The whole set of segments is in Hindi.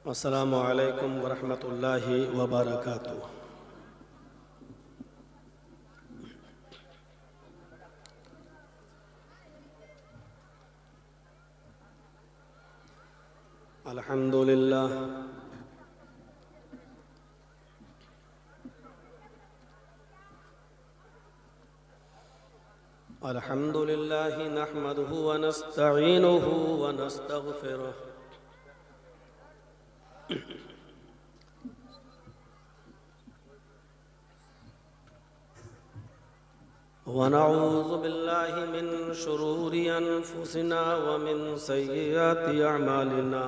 अस्सलामु अलैकुम वरहमतुल्लाहि वबरकातुहू। अल्हम्दुलिल्लाह अल्हम्दुलिल्लाहि नहमदुहु व नस्तईनुहु व नस्तगफिरुह व नऊज़ु बिल्लाहि मिन शुरूरि अनफुसिना व मिन सय्यिआति अअमालिना।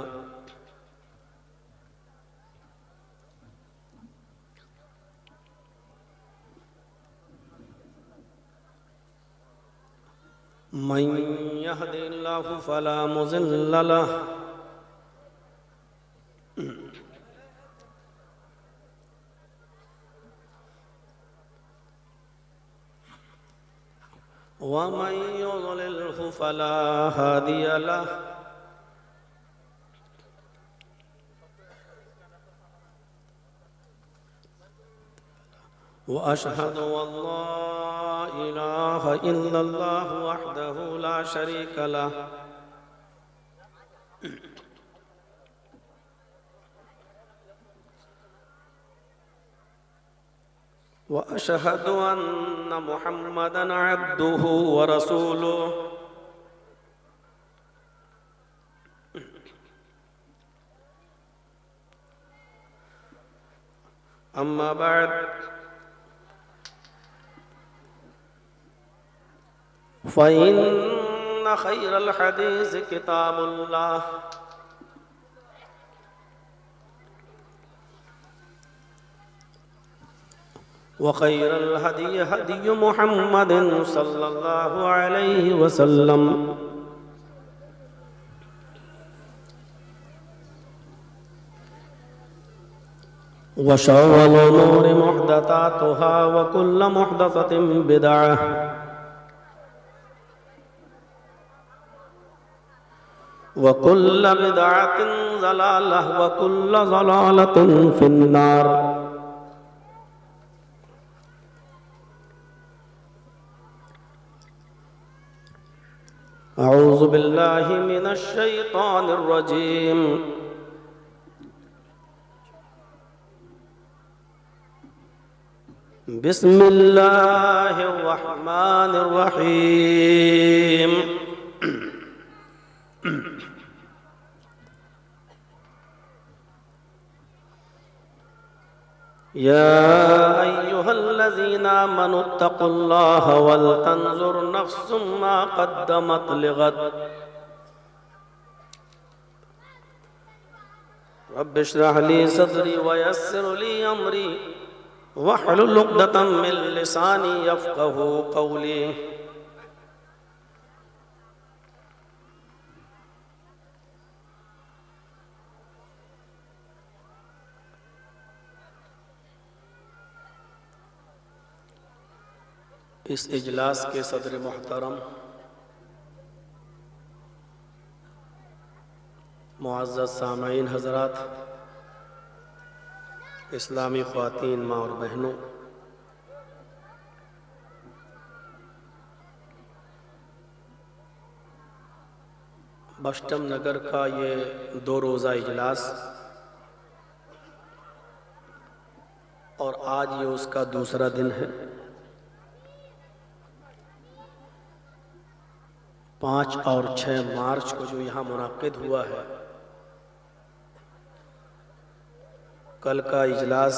मन यहदिल्लाहु फला मुज़िल्ल लहु व मन युज़लिल्हु फला हादिय लहु। व अशहदु अल्ला इलाहा इल्लल्लाहु वहदहु ला शरीक लहु व अशहदु अन्न मुहम्मदन अब्दुहु व रसूलुहु। अम्मा बाद फ़इन्न खैरल हदीस किताबुल्लाह व खैरल हदी हदी मुहम्मदिन सल्लल्लाहु अलैहि वसल्लम व शर्रल उमूरि मुहदसातुहा व कुल्लु मुहदसतिन बिदअह व कुल्लु बिदअतिन ज़लालह व कुल्लु ज़लालतिन फिन्नार। अऊज़ु बिल्लाहि मिनश शैतानिर रजीम। बिस्मिल्लाहिर रहमानिर रहीम। या अय्युहल्लज़ीना आमनुत्तक़ुल्लाह वल तंज़ुर नफ्सुम मा क़द्दमत लिग़द। रब्बि इश्रह ली सदरी व यस्सिर ली अमरी वहलुल उक़दतम मिन लिसानी यफ़क़हू क़ौली। इस इजलास के सदर मोहतरम मुअज़्ज़ज़ सामईन हज़रात, इस्लामी ख़वातीन माँ और बहनों, बस्टम नगर का ये 2 रोज़ा इजलास और आज ये उसका दूसरा दिन है। 5 और 6 मार्च को जो यहाँ मुनाक़िद हुआ है, कल का इजलास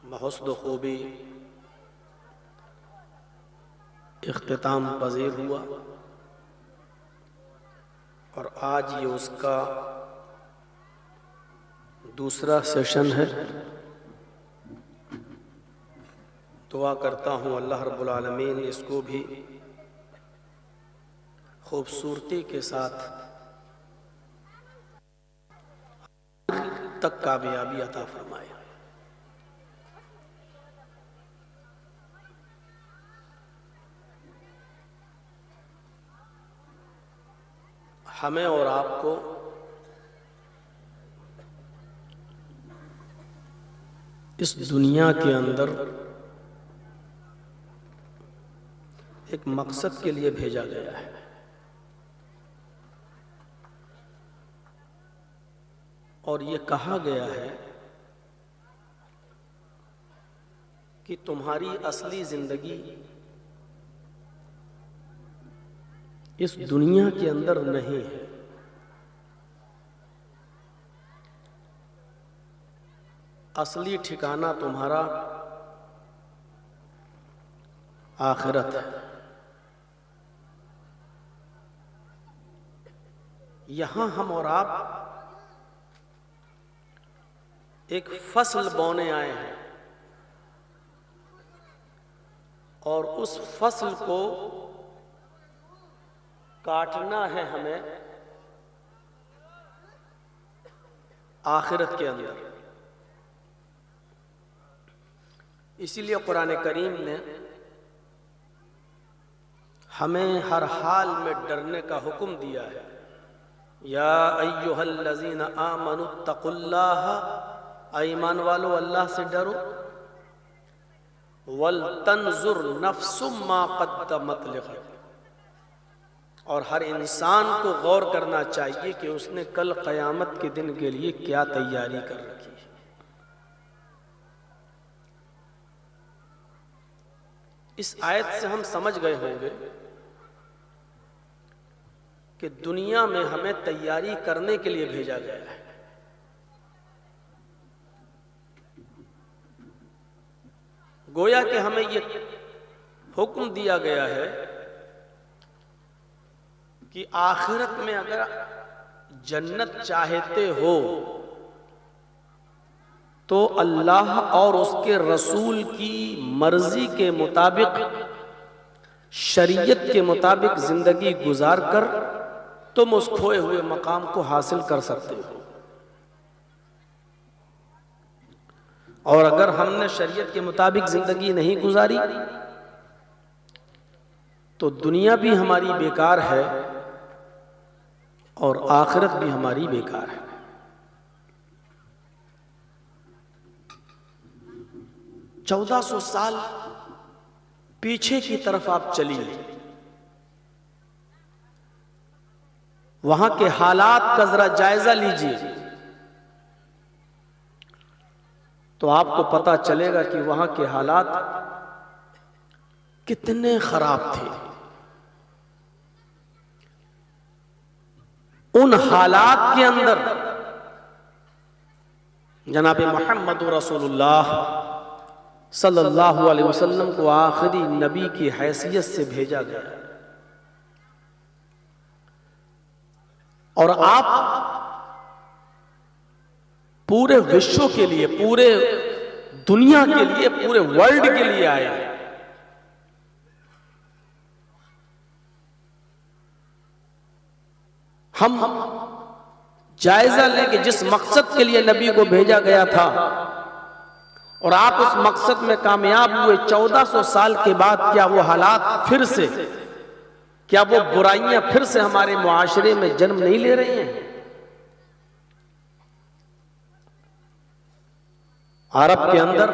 बहुस्न खूबी इख्तिताम पज़ीर हुआ और आज ये उसका दूसरा सेशन है। दुआ करता हूँ अल्लाह रब्बुल आलमीन इसको भी खूबसूरती के साथ तक कामयाबी अता फरमाए। हमें और आपको इस दुनिया के अंदर एक मकसद के लिए भेजा गया है। और ये कहा गया है कि तुम्हारी असली जिंदगी इस दुनिया के अंदर नहीं है, असली ठिकाना तुम्हारा आखिरत है। यहां हम और आप एक फसल बोने आए हैं और उस फसल को काटना है हमें आखिरत के अंदर। इसीलिए कुरान करीम ने हमें हर हाल में डरने का हुक्म दिया है। या अय्युहल्लज़ीना आमनुत्तकुल्लाह, ईमान वालो अल्लाह से डरो। वल तंजुर नफ्सुम मा क़द्दमत लिग़द, और हर इंसान को गौर करना चाहिए कि उसने कल क़यामत के दिन के लिए क्या तैयारी कर रखी है। इस आयत से हम समझ गए होंगे कि दुनिया में हमें तैयारी करने के लिए भेजा गया है। गोया कि हमें यह हुक्म दिया गया है कि आखिरत में अगर जन्नत चाहते हो तो अल्लाह और उसके रसूल की मर्जी के मुताबिक, शरीयत के मुताबिक जिंदगी गुजार कर तुम उस खोए हुए मकाम को हासिल कर सकते हो। और अगर हमने शरीयत के मुताबिक जिंदगी नहीं गुजारी तो दुनिया भी हमारी बेकार है और आखिरत भी हमारी बेकार है। चौदह 1400 साल पीछे की तरफ आप चलिए, वहां के हालात का जरा जायजा लीजिए तो आपको पता चलेगा कि वहां के हालात कितने खराब थे। उन हालात के अंदर जनाब मोहम्मद रसूलुल्लाह सल्लल्लाहु अलैहि वसल्लम को आखिरी नबी की हैसियत से भेजा गया और आप पूरे विश्व के लिए, पूरे दुनिया के लिए, पूरे वर्ल्ड के लिए आए। हम जायजा लें कि जिस मकसद के लिए नबी को भेजा गया था और आप उस मकसद में कामयाब हुए, 1400 साल के बाद क्या वो हालात फिर से, क्या वो बुराइयां फिर से हमारे मुआशरे में जन्म नहीं ले रही हैं? अरब के अंदर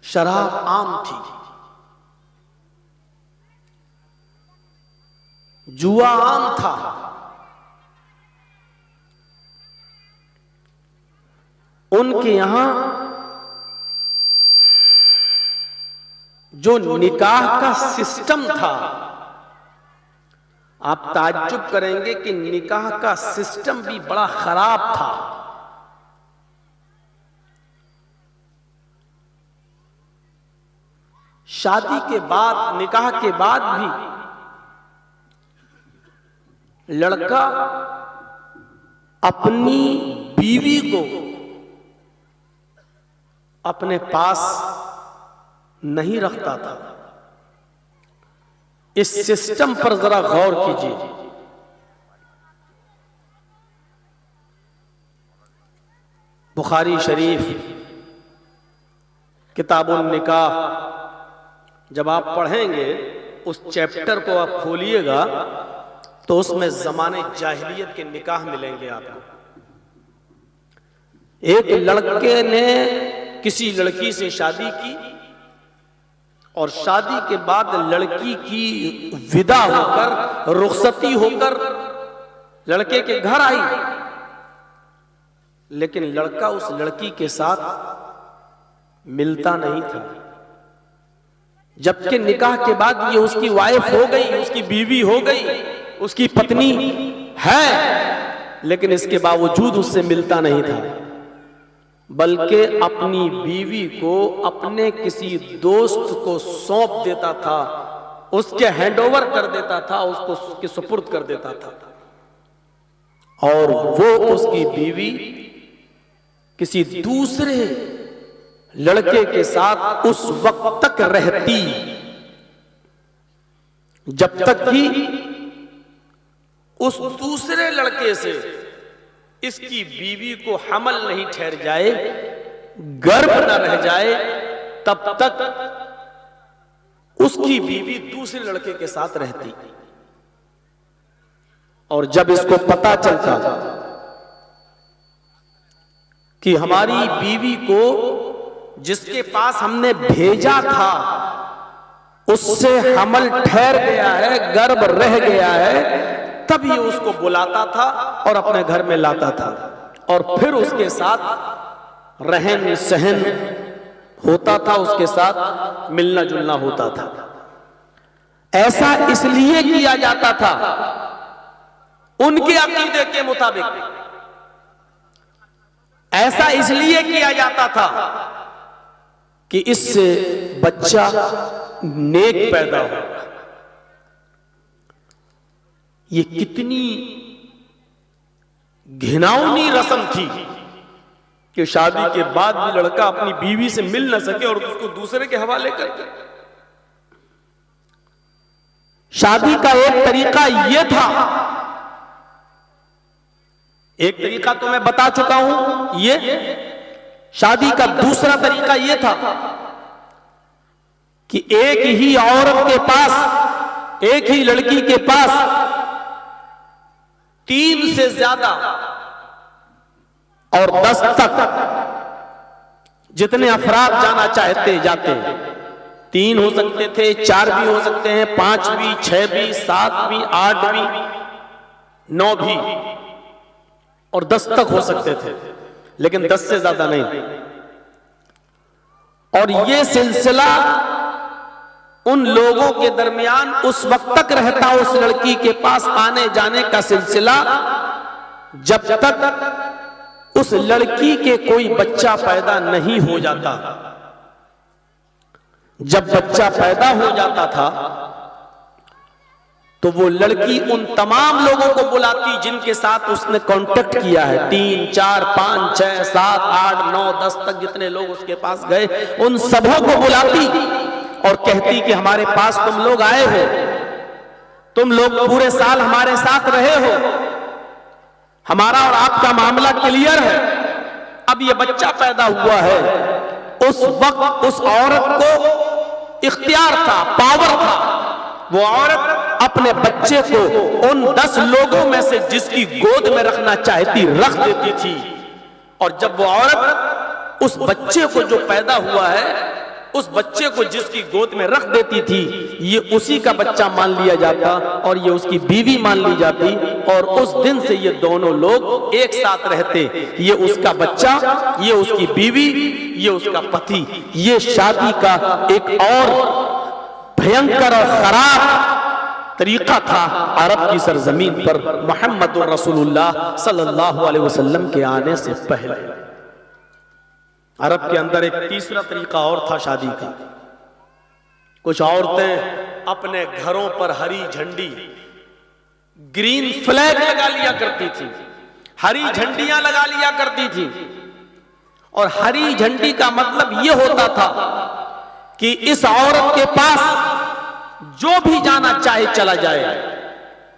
शराब आम थी, जुआ आम था, उनके यहां जो निकाह का सिस्टम था, आप ताज्जुब करेंगे कि निकाह का सिस्टम भी बड़ा खराब था। शादी के बाद, निकाह के बाद भी लड़का अपनी बीवी को अपने पास नहीं रखता था। इस सिस्टम पर जरा गौर कीजिए। बुखारी शरीफ किताबुन निकाह जब आप पढ़ेंगे, उस चैप्टर को आप खोलिएगा तो उसमें ज़माने जाहिलियत के निकाह मिलेंगे आपको। एक लड़के ने किसी लड़की से शादी की और शादी के बाद लड़की की विदा होकर, रुखसती होकर लड़के के घर आई, लेकिन लड़का उस लड़की के साथ मिलता नहीं था। जबकि निकाह के बाद ये उसकी वाइफ हो गई, उसकी बीवी हो गई, उसकी पत्नी है, लेकिन इसके बावजूद उससे मिलता नहीं था, बल्कि अपनी बीवी को अपने किसी दोस्त को सौंप देता था, उसके हैंडओवर कर देता था, उसको उसके सुपुर्द कर देता था, और वो उसकी बीवी किसी दूसरे लड़के के साथ उस वक्त तक रहती जब तक कि उस दूसरे लड़के से इसकी बीवी को हमल नहीं ठहर जाए, गर्भ न रह जाए, तब तक उसकी बीवी दूसरे लड़के के साथ रहती। और जब इसको पता चलता कि हमारी बीवी को जिसके पास हमने भेजा था उससे हमल ठहर गया है, गर्भ रह गया है, तब ये उसको बुलाता था और अपने घर में लाता था, और फिर उसके साथ रहन सहन होता था, उसके साथ मिलना जुलना होता था। ऐसा इसलिए किया जाता था उनके अकीदे के मुताबिक, ऐसा इसलिए किया जाता था कि इससे बच्चा नेक पैदा हो। ये कितनी घिनौनी रस्म थी कि शादी के बाद भी लड़का अपनी बीवी से मिल न सके और उसको दूसरे के हवाले कर दे। शादी का एक तरीका यह था, एक तरीका तो मैं बता चुका हूं, ये शादी का दूसरा तरीका यह था कि एक ही औरत के पास, एक ही लड़की के पास 3 से ज्यादा और 10 तक जितने अफराद जाना चाहते जाते, 3 हो सकते थे, 4 भी हो सकते हैं, 5 भी, 6 भी, 7 भी, 8 भी, 9 भी और 10 तक हो सकते थे, लेकिन 10 से ज्यादा नहीं। और ये सिलसिला उन लोगों के दरमियान उस वक्त तक रहता, उस लड़की के पास आने जाने का सिलसिला, जब तक उस लड़की के कोई बच्चा पैदा नहीं हो जाता। जब बच्चा पैदा हो जाता था तो वो लड़की उन तमाम लोगों को बुलाती जिनके साथ उसने कांटेक्ट किया है, 3, 4, 5, 6, 7, 8, 9, 10 तक जितने लोग उसके पास गए, उन सबों को बुलाती और कहती कि हमारे पास तुम लोग आए हो, तुम लोग पूरे साल हमारे साथ रहे हो, हमारा और आपका मामला क्लियर है, अब ये बच्चा पैदा हुआ है। उस वक्त उस औरत को इख्तियार था, पावर था, वो औरत अपने बच्चे को उन 10 लोगों में से जिसकी गोद में रखना चाहती रख देती थी, और जब वो औरत उस बच्चे को जो पैदा हुआ है, उस बच्चे को जिसकी गोद में रख देती थी, ये उसी का बच्चा मान लिया जाता और ये उसकी बीवी मान ली जाती, और उस दिन से ये दोनों लोग एक साथ रहते, ये उसका बच्चा, ये उसकी बीवी, ये उसका पति। ये शादी का एक और भयंकर और खराब तरीका था अरब की सरजमीन पर मोहम्मद रसूलुल्लाह सल्लल्लाहु अलैहि वसल्लम के आने से पहले। अरब के अंदर एक तीसरा तरीका और था शादी का। कुछ औरतें अपने घरों पर हरी झंडी, ग्रीन फ्लैग लगा लिया करती थी, हरी झंडियां लगा लिया करती थी, और हरी झंडी का मतलब यह होता था कि इस औरत के पास जो भी जाना चाहे चला जाए,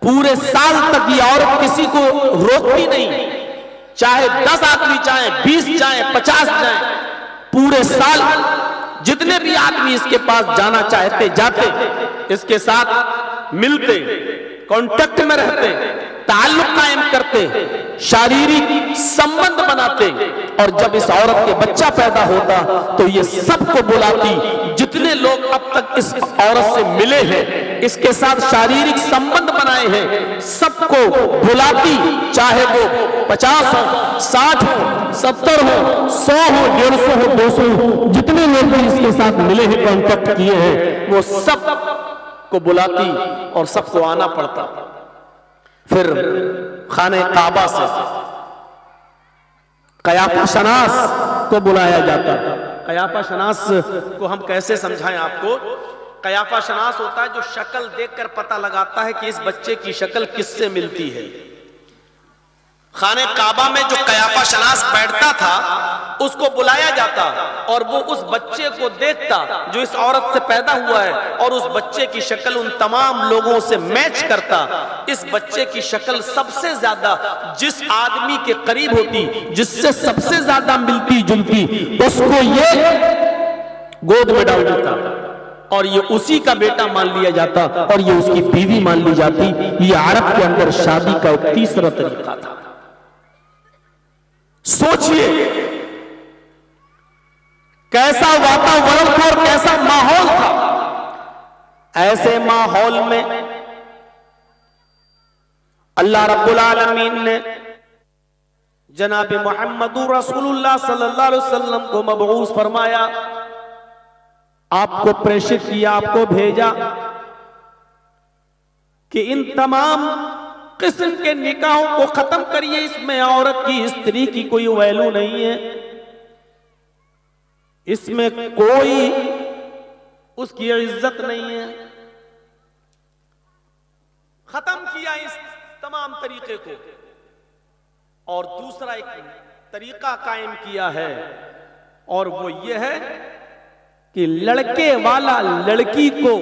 पूरे साल तक ये औरत किसी को रोकती नहीं, चाहे 10 आदमी चाहे 20 चाहे 50 जाए, पूरे साल जितने भी आदमी इसके पास जाना चाहते जाते, इसके साथ मिलते, कांटेक्ट में रहते, ताल्लुक कायम करते, शारीरिक संबंध बनाते, और जब इस औरत के बच्चा पैदा होता तो ये सबको बुलाती, जितने लोग अब तक इस औरत से मिले हैं, इसके साथ शारीरिक संबंध बनाए हैं, सबको बुलाती, चाहे वो 50 हो, 60 हो, 70 हो, 100 हो, 150 हो, 200 हो, जितने लोग भी इसके साथ मिले हैं, कांटेक्ट किए हैं, वो सब को बुलाती और सबको आना पड़ता। फिर खाने काबा से कयाफा शनास को बुलाया जाता। कयाफा शनास को हम कैसे समझाएं आपको? कयाफा शनास होता है जो शक्ल देखकर पता लगाता है कि इस बच्चे की शक्ल किससे मिलती है। खाने काबा में जो कयाफा शनास बैठता था उसको बुलाया जाता और वो उस बच्चे को देखता जो इस औरत से पैदा हुआ है, और उस बच्चे की शक्ल उन तमाम लोगों से मैच करता। इस बच्चे की शक्ल सबसे ज्यादा जिस आदमी के करीब होती, जिससे सबसे ज्यादा मिलती जुलती, उसको ये गोद में डाल देता और ये उसी का बेटा मान लिया जाता और ये उसकी बीवी मान ली जाती। ये अरब के अंदर शादी का एक तीसरा तरीका था। सोचिए कैसा वातावरण था और कैसा माहौल था। ऐसे माहौल में अल्लाह रब्बुल आलमीन ने जनाब मुहम्मदुर रसूलुल्लाह सल्लल्लाहु अलैहि वसल्लम को मबऊस फरमाया, आपको प्रेषित किया, आपको भेजा कि इन तमाम किस्म के निकाहों को खत्म करिए। इसमें औरत की, स्त्री की कोई वैल्यू नहीं है, इसमें कोई उसकी इज्जत नहीं है। खत्म किया इस तमाम तरीके को और दूसरा एक तरीका कायम किया है, और वो ये है कि लड़के वाला लड़की को,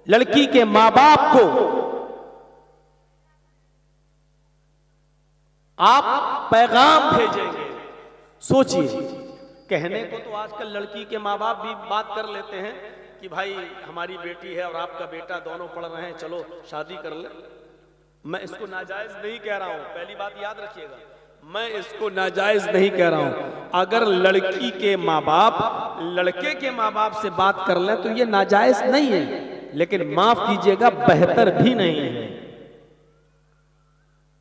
लड़की के मां बाप को आप पैगाम भेजेंगे। सोचिए, कहने को तो आजकल लड़की के माँ बाप भी बात कर लेते हैं कि भाई हमारी बेटी है और आपका बेटा, दोनों पढ़ रहे हैं, चलो शादी कर ले। मैं इसको नाजायज नहीं कह रहा हूं, पहली बात याद रखिएगा, मैं इसको नाजायज नहीं कह रहा हूं। अगर लड़की के माँ बाप लड़के के माँ बाप से बात कर ले तो ये नाजायज नहीं है, लेकिन माफ कीजिएगा बेहतर भी नहीं है।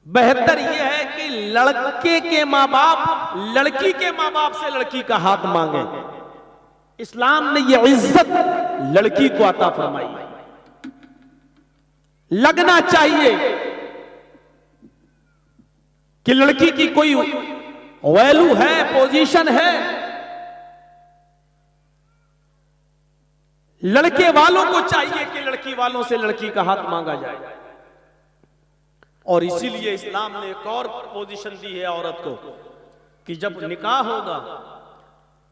बेहतर यह है कि लड़के के माँ बाप लड़की के माँ बाप से लड़की का हाथ मांगे। इस्लाम ने यह इज्जत लड़की को अता फरमाई। लगना चाहिए कि लड़की की कोई वैल्यू है, पोजीशन है। लड़के वालों को चाहिए कि लड़की वालों से लड़की का हाथ मांगा जाए, और इसीलिए इस्लाम ने एक और पोजीशन दी है औरत को कि जब निकाह होगा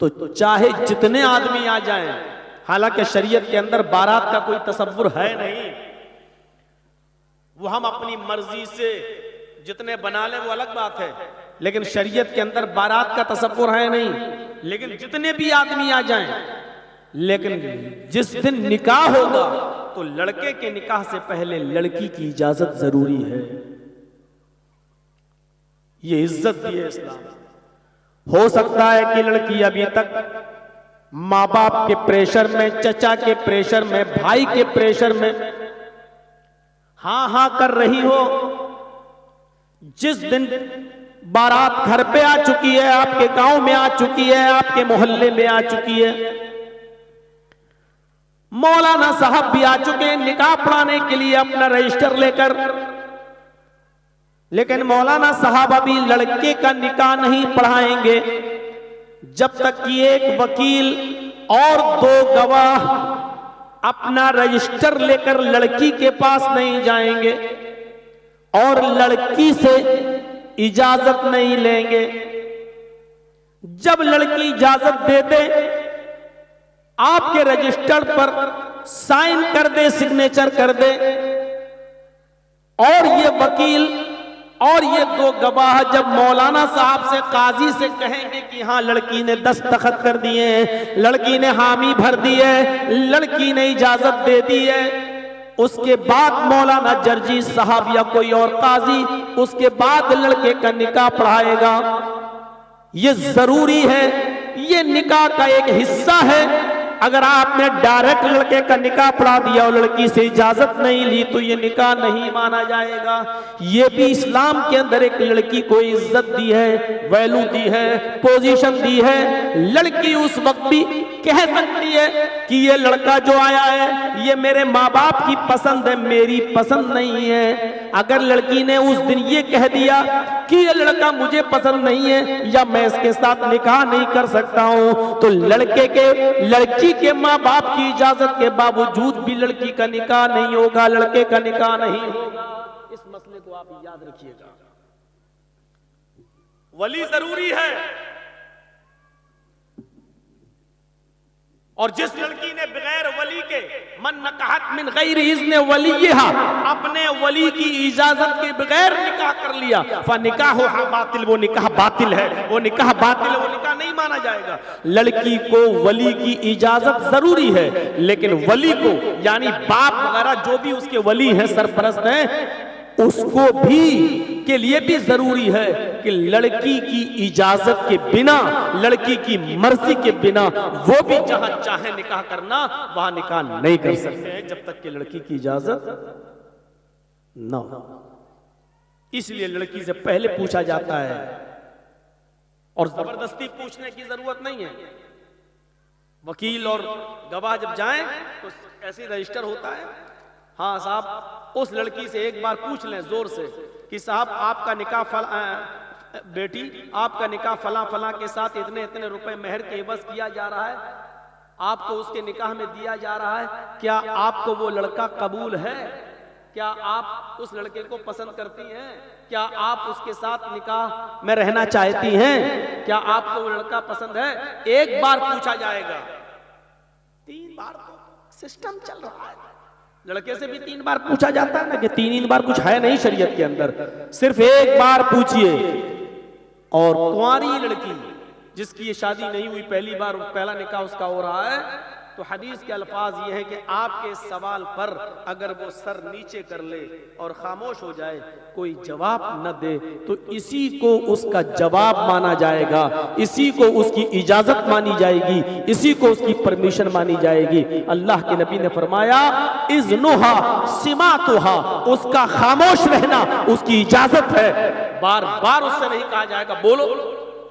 तो चाहे जितने आदमी आ जाएं, हालांकि शरीयत के अंदर बारात का कोई तसव्वुर है नहीं, वो हम अपनी मर्जी से जितने बना लें वो अलग बात है, लेकिन शरीयत के अंदर बारात का तसव्वुर है नहीं। लेकिन जितने भी आदमी आ जाएं, लेकिन जिस दिन निकाह होगा तो लड़के के निकाह से पहले लड़की की इजाजत जरूरी है। ये इज्जत दी है इस्लाम। हो सकता है कि लड़की अभी तक माँ बाप के प्रेशर में, चचा के प्रेशर में, भाई के प्रेशर में हाँ हाँ कर रही हो। जिस दिन बारात घर पे आ चुकी है, आपके गांव में आ चुकी है, आपके मोहल्ले में आ चुकी है, मौलाना साहब भी आ चुके हैं निकाह पढ़ाने के लिए अपना रजिस्टर लेकर, लेकिन मौलाना साहब अभी लड़के का निकाह नहीं पढ़ाएंगे जब तक कि एक वकील और 2 गवाह अपना रजिस्टर लेकर लड़की के पास नहीं जाएंगे और लड़की से इजाजत नहीं लेंगे। जब लड़की इजाजत दे दे, आपके रजिस्टर पर साइन कर दे, सिग्नेचर कर दे, और ये वकील और ये 2 गवाह जब मौलाना साहब से, काजी से कहेंगे कि हाँ लड़की ने दस्तखत कर दिए हैं, लड़की ने हामी भर दी है, लड़की ने इजाजत दे दी है, उसके बाद मौलाना जर्जी साहब या कोई और काजी उसके बाद लड़के का निकाह पढ़ाएगा। ये जरूरी है, ये निकाह का एक हिस्सा है। अगर आपने डायरेक्ट लड़के का निकाह पढ़ा दिया और लड़की से इजाजत नहीं ली तो ये निकाह नहीं माना जाएगा। ये भी इस्लाम के अंदर एक लड़की को इज्जत दी है, वैल्यू दी है, पोजीशन दी है। लड़की उस वक्त भी कह सकती है कि ये लड़का जो आया है ये मेरे माँ बाप की पसंद है, मेरी पसंद नहीं है। अगर लड़की ने उस दिन ये कह दिया कि ये लड़का मुझे पसंद नहीं है या मैं इसके साथ निकाह नहीं कर सकता हूं, तो लड़की के माँ बाप की इजाजत के बावजूद भी लड़की का निकाह नहीं होगा, लड़के का निकाह नहीं होगा। इस मसले को आप याद रखिएगा। वली जरूरी है, और जिस लड़की ने बगैर वली के मन नकाहत मिन गैर इज़्न वलीहा अपने वली की इजाजत के बगैर निकाह कर लिया, फनिकाहुहा बातिल, वो निकाह बातिल है, वो निकाह बातिल है, वो निकाह नहीं माना जाएगा। लड़की को वली की इजाजत जरूरी है, लेकिन वली को यानी बाप वगैरह जो भी उसके वली हैं, सरपरस्त हैं, उसको भी के लिए भी जरूरी है कि लड़की की इजाजत के बिना, लड़की की मर्जी के बिना वो भी जहां चाहे निकाह करना वहां निकाह नहीं कर सकते हैं जब तक कि लड़की की इजाजत ना हो। इसलिए लड़की से पहले पूछा जाता है, और जबरदस्ती पूछने की जरूरत नहीं है। वकील और गवाह जब जाएं तो ऐसे रजिस्टर होता है, हाँ साहब उस लड़की से एक बार पूछ लें जोर से कि साहब आपका निकाह बेटी आपका निकाह फला फला के साथ इतने इतने रुपए मेहर के एवज किया जा रहा है, आपको उसके निकाह में दिया जा रहा है, क्या आपको वो लड़का कबूल है? क्या आप उस लड़के को पसंद करती हैं? क्या आप उसके साथ निकाह में रहना चाहती हैं? क्या आपको वो लड़का पसंद है? एक बार पूछा जाएगा, 3 बार तो सिस्टम चल रहा है। लड़के से भी 3 बार पूछा जाता है ना कि 3 बार कुछ है नहीं शरीयत के अंदर, सिर्फ एक बार पूछिए। और कुंवारी लड़की जिसकी ये शादी नहीं हुई, पहली बार पहला निकाह उसका हो रहा है, तो हदीस के अल्फाज ये है कि आपके सवाल पर अगर वो सर नीचे कर ले और खामोश हो जाए, कोई जवाब न दे, तो इसी को उसका जवाब माना जाएगा, इसी को उसकी इजाजत मानी जाएगी, इसी को उसकी परमिशन मानी जाएगी। अल्लाह के नबी ने फरमाया इज़्नुहा सिमातुहा, उसका खामोश रहना उसकी इजाजत है। बार बार उससे नहीं कहा जाएगा बोलो।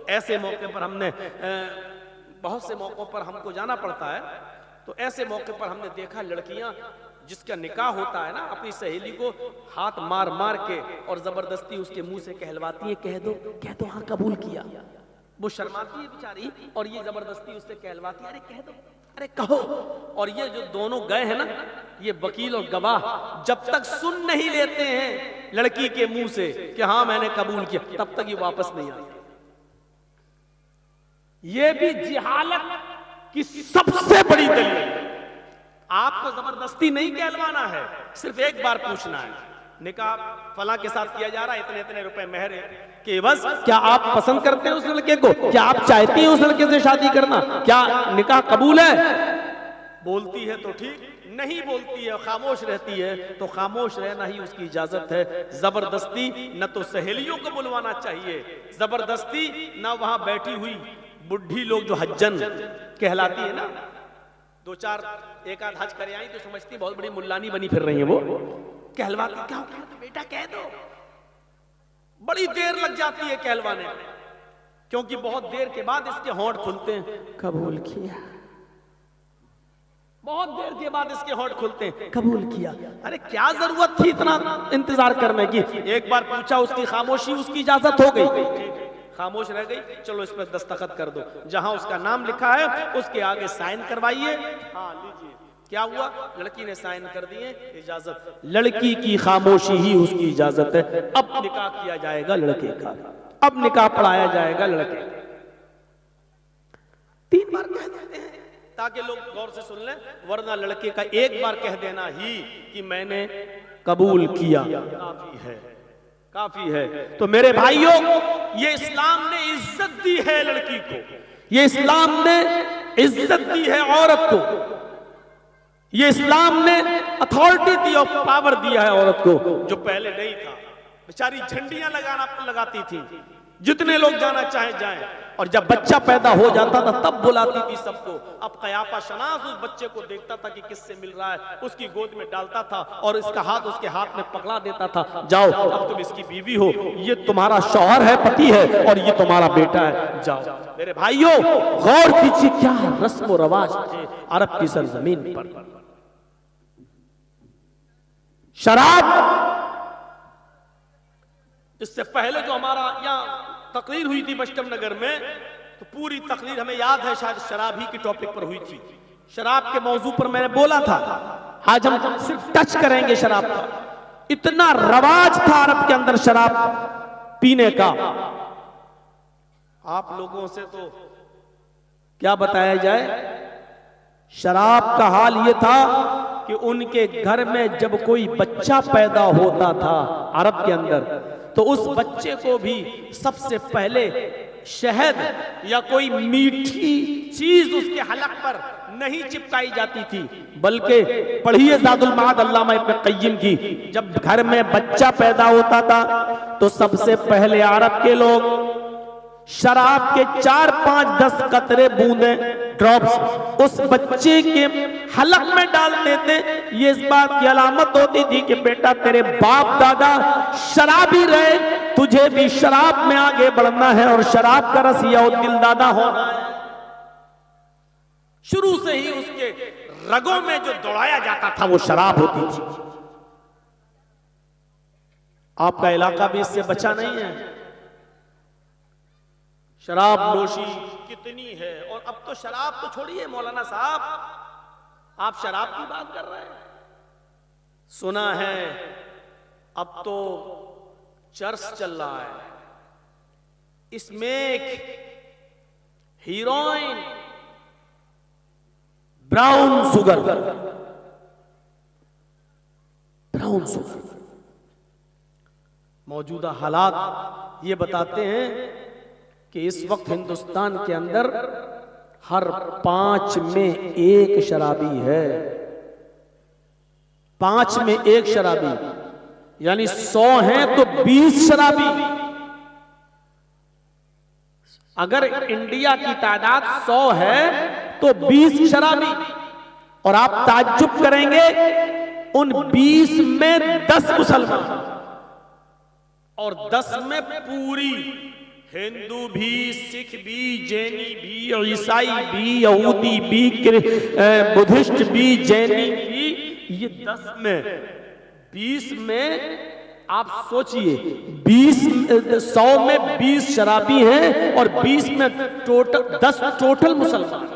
ऐसे मौके पर हमने बहुत से मौकों पर हमको जाना पड़ता है, तो ऐसे मौके पर हमने देखा लड़कियां जिसका निकाह होता है ना, अपनी सहेली को हाथ मार मार के और जबरदस्ती उसके मुंह से कहलवाती है, कह दो हाँ कबूल किया। वो शर्माती है बेचारी और ये जबरदस्ती उससे कहलवाती है, अरे कह दो, अरे कहो। और ये जो दोनों गए हैं ना, ये वकील और गवाह, जब तक सुन नहीं लेते हैं लड़की के मुंह से कि हाँ मैंने कबूल किया, तब तक ये वापस नहीं आते। ये भी जिहालत की सबसे बड़ी दलील है। आपको जबरदस्ती नहीं कहलवाना है, सिर्फ एक बार पूछना है, निकाह फला के साथ किया जा रहा है, इतने इतने रुपए मेहर के बस, क्या आप पसंद करते हैं उस लड़के को? क्या आप चाहती हैं उस लड़के से शादी करना? क्या निकाह कबूल है? बोलती है तो ठीक, नहीं बोलती है, खामोश रहती है, तो खामोश रहना ही उसकी इजाजत है। जबरदस्ती न तो सहेलियों को बुलवाना चाहिए, जबरदस्ती न वहां बैठी हुई बुढ़ी लोग जो हज्जन कहलाती है ना, 2-4 एक आध हज करे आई तो समझती बहुत बड़ी मुल्लानी बनी फिर रही है, वो कहलवाती, क्या तो बेटा कह दो। बड़ी देर लग जाती है कहलवाने में, क्योंकि बहुत देर के बाद इसके होंठ खुलते हैं, कबूल किया। बहुत देर के बाद इसके होंठ खुलते हैं, कबूल किया। अरे क्या जरूरत थी इतना इंतजार करने की? एक बार पूछा, उसकी खामोशी उसकी इजाजत हो गई, खामोश रह गई, चलो इस पर दस्तखत कर दो, जहां उसका नाम लिखा है उसके आगे साइन करवाइए, हाँ लीजिए। क्या हुआ? लड़की ने साइन कर दिए, इजाजत। लड़की की खामोशी ही उसकी इजाजत है। अब निकाह किया जाएगा लड़के का, अब निकाह पढ़ाया जाएगा लड़के का। 3 बार कह देते हैं ताकि लोग गौर से सुन लें, वरना लड़के का एक बार कह देना ही कि मैंने कबूल किया काफी है, काफी है। तो मेरे भाइयों, ये इस्लाम ने इज्जत दी है लड़की को, ये इस्लाम ने इज्जत दी है औरत को। ये इस्लाम ने अथॉरिटी दी और पावर दिया है औरत को, जो पहले नहीं था। बेचारी झंडियां लगाती थी, जितने लोग जाना चाहे जाएं, और जब बच्चा पैदा हो जाता था तब बुलाती थी सबको। अब कयाफा शनास उस बच्चे को देखता था कि किससे मिल रहा है, उसकी गोद में डालता था और इसका हाथ उसके हाथ में पकड़ा देता था, जाओ अब तुम इसकी बीवी हो, ये तुम्हारा शौहर है, पति है, और ये तुम्हारा बेटा है, जाओ। मेरे भाइयों गौर कीजिए क्या रस्म और रवाज थे अरब की सरजमीन पर। शराब, इससे पहले जो हमारा यहाँ तकरीर हुई थी बस्टम नगर में, तो पूरी तकरीर हमें याद है, शायद शराब ही की टॉपिक पर हुई थी। शराब के मौजू पर मैंने बोला था, आज हम सिर्फ टच करेंगे शराब का। इतना रवाज था अरब के अंदर शराब पीने का, आप लोगों से तो क्या बताया जाए। शराब का हाल यह था कि उनके घर में जब कोई बच्चा पैदा होता था अरब के अंदर, तो उस बच्चे को भी सबसे पहले शहद या कोई मीठी चीज उसके हलक पर नहीं चिपकाई जाती थी, बल्कि पढ़िए ज़ादुल माद अल्लामा इब्न क़य्यिम की, जब घर में बच्चा पैदा होता था तो सबसे पहले अरब के लोग शराब के 4, 5, 10 कतरे बूंदे ड्रॉप्स उस बच्चे के हलक में डालते थे। ये इस बात की अलामत होती थी कि बेटा तेरे बाप दादा शराबी रहे, तुझे भी शराब में आगे बढ़ना है और शराब का रसिया दिल दादा होना है। शुरू से ही उसके रगों में जो दौड़ाया जाता था वो शराब होती थी। आपका इलाका भी इससे बचा नहीं है। शराब नोशी कितनी है, और अब तो शराब तो छोड़िए मौलाना साहब, आप शराब की बात कर रहे हैं। सुना है अब तो चर्च चल रहा है, इसमें एक हीरोइन ब्राउन शुगर मौजूदा हालात ये बताते हैं कि इस वक्त हिंदुस्तान के अंदर हर 5 में 1 शराबी है। 5 में 1 शराबी, यानी 100 हैं तो 20 शराबी। अगर इंडिया की तादाद 100 है तो 20 शराबी, और आप ताज्जुब करेंगे उन 20 में 10 मुसलमान और 10 में पूरी हिंदू भी, सिख भी, जैनी भी, ईसाई भी, यहूदी भी, बुद्धिस्ट भी, जैनी भी। ये 10 में 20 में आप सोचिए, 100 में 20 शराबी हैं और 20 में टोटल 10 टोटल मुसलमान।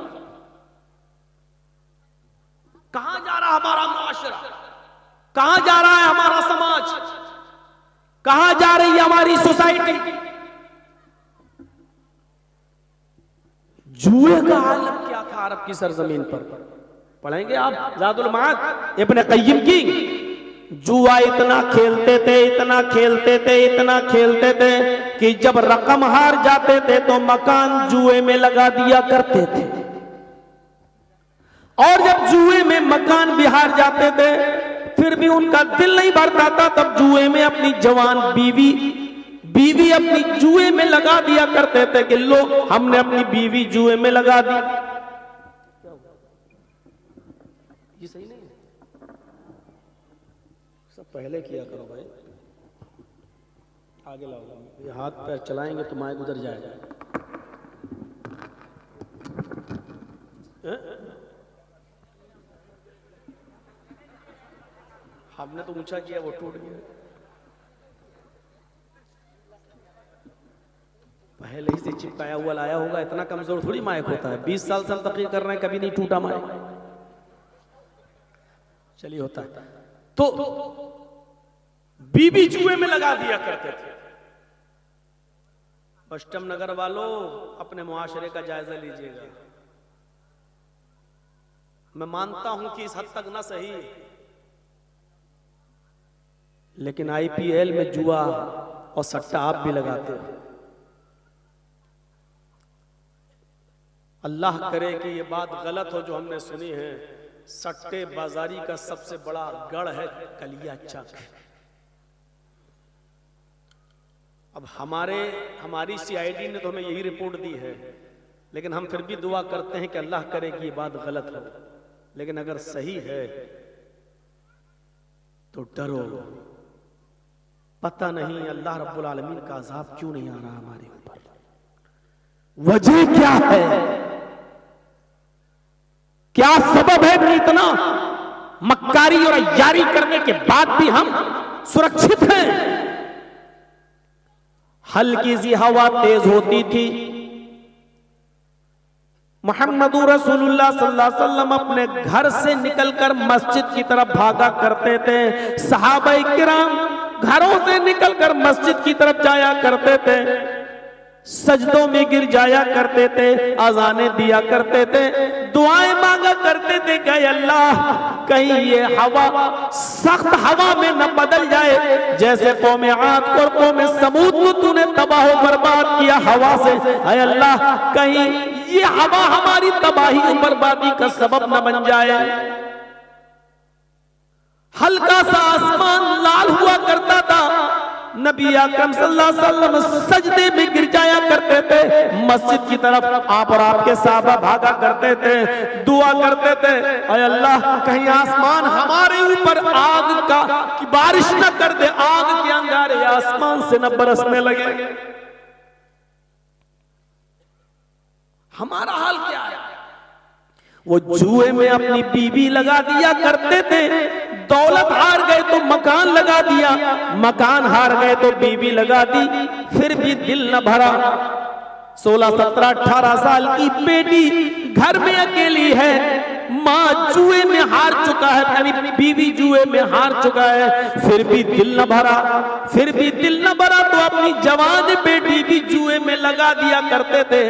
कहां जा रहा हमारा मुआशरा, कहां जा रहा है हमारा समाज, कहां जा रही है हमारी सोसाइटी। जुए का आलम क्या था अरब की सरजमीन पर, पढ़ेंगे आप ज़ादुल माद इब्न क़य्यिम की। जुआ इतना खेलते थे, इतना खेलते थे, इतना खेलते थे कि जब रकम हार जाते थे तो मकान जुए में लगा दिया करते थे, और जब जुए में मकान भी हार जाते थे फिर भी उनका दिल नहीं भरता था, तब जुए में अपनी जवान बीवी अपनी जुए में लगा दिया करते थे कि लो हमने अपनी बीवी जुए में लगा दी। ये सही नहीं है, सब पहले किया करो भाई। आगे लाओ, ये हाथ पैर चलाएंगे तो माइक उधर जाएगा। हमने तो ऊंचा किया, वो टूट गया। पहले ही से चिपकाया हुआ लाया होगा, इतना कमजोर थोड़ी माइक होता है। 20 साल से हम तकरीर कर रहे हैं, कभी नहीं टूटा माइक। चलिए होता है। तो बीबी जुए में लगा दिया करते थे। बस्टम नगर वालों अपने मुआशरे का जायजा लीजिएगा। मैं मानता हूं कि इस हद तक ना सही, लेकिन आईपीएल में जुआ और सट्टा आप भी लगाते हो। अल्लाह करे कि ये बात गलत हो जो हमने सुनी है। सट्टे बाजारी का सबसे बड़ा गढ़ है कलिया चक। अब हमारी सीआईडी ने तो हमें यही रिपोर्ट दी है, लेकिन हम फिर भी दुआ करते हैं कि अल्लाह करे कि ये बात गलत हो, लेकिन अगर सही है तो डरो। पता नहीं अल्लाह रब्बुल आलमीन का अज़ाब क्यों नहीं आ रहा हमारे ऊपर, वजह क्या है, क्या सबब है कि इतना मक्कारी और अय्यारी करने के बाद भी हम सुरक्षित हैं। हल्की सी हवा तेज होती थी, मुहम्मदुर रसूलुल्लाह सल्लल्लाहु अलैहि वसल्लम अपने घर से निकलकर मस्जिद की तरफ भागा करते थे। सहाबाए किराम घरों से निकलकर मस्जिद की तरफ जाया करते थे, सजदों में गिर जाया करते थे, अज़ाने दिया करते थे, दुआएं मांगा करते थे कि अल्लाह कहीं ये हवा सख्त हवा में न बदल जाए, जैसे कौम आद और कौम समूद को तूने तबाह बर्बाद किया हवा से। अय अल्लाह कहीं ये हवा हमारी तबाही और बर्बादी का सबब न बन जाए। हल्का सा आसमान लाल हुआ करता था, नबी अकरम सल्लल्लाहु अलैहि वसल्लम सजदे में गिर जाया करते थे, मस्जिद की तरफ आप और आपके साहबा भागा करते थे, दुआ करते थे अय अल्लाह कहीं आसमान हमारे ऊपर आग का की बारिश न कर दे, आग के अंगारे आसमान से न बरसने लगे। हमारा हाल क्या है? वो जुए में अपनी बीवी लगा दिया करते थे, दौलत हार गए तो मकान लगा दिया, मकान हार गए तो बीवी लगा दी, फिर भी दिल न भरा। 16, 17, 18 साल की बेटी घर में अकेली है, माँ जुए में हार चुका है, यानी बीवी जुए में हार चुका है, फिर भी दिल न भरा, फिर भी दिल न भरा तो अपनी जवान बेटी भी जुए में लगा दिया करते थे।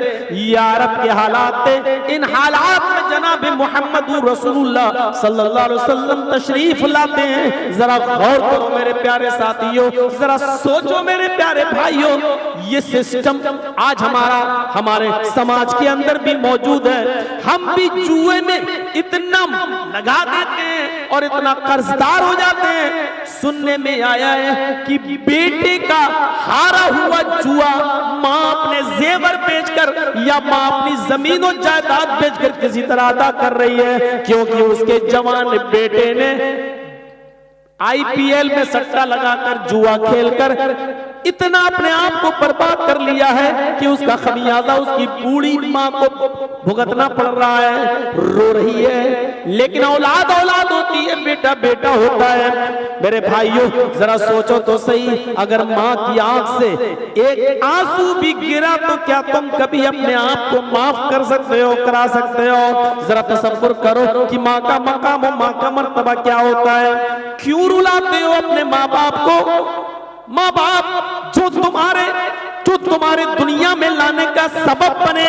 यारब के हालात थे, इन हालात में जनाब मुहम्मदुर रसूलुल्लाह सल्लल्लाहु अलैहि वसल्लम तशरीफ लाते हैं। जरा गौर करो मेरे प्यारे साथियों, जरा सोचो मेरे प्यारे भाइयों, ये सिस्टम आज हमारे समाज के अंदर भी मौजूद है। हम भी जुए में इतना लगा देते हैं और इतना कर्जदार हो जाते हैं। सुनने में आया है कि बेटे का हारा हुआ जुआ माँ अपने जेवर बेचकर या माँ अपनी जमीन और जायदाद बेचकर किसी तरह अदा कर रही है, क्योंकि उसके जवान बेटे ने आईपीएल में सट्टा लगाकर जुआ खेलकर इतना अपने आप को बर्बाद कर लिया है कि उसका खमियाजा उसकी बूढ़ी माँ को भुगतना पड़ रहा है, रो रही है। लेकिन औलाद औलाद होती है, बेटा बेटा होता है। मेरे भाइयों जरा सोचो तो सही, अगर माँ की आंख से एक आंसू भी गिरा तो क्या तुम कभी अपने आप को माफ कर सकते हो, करा सकते हो? जरा तसव्वुर करो कि माँ का मकाम और माँ का मर्तबा क्या होता है। क्यों रुलाते हो अपने माँ बाप को? माँ बाप जो तुम्हारे दुनिया में लाने का सबब बने,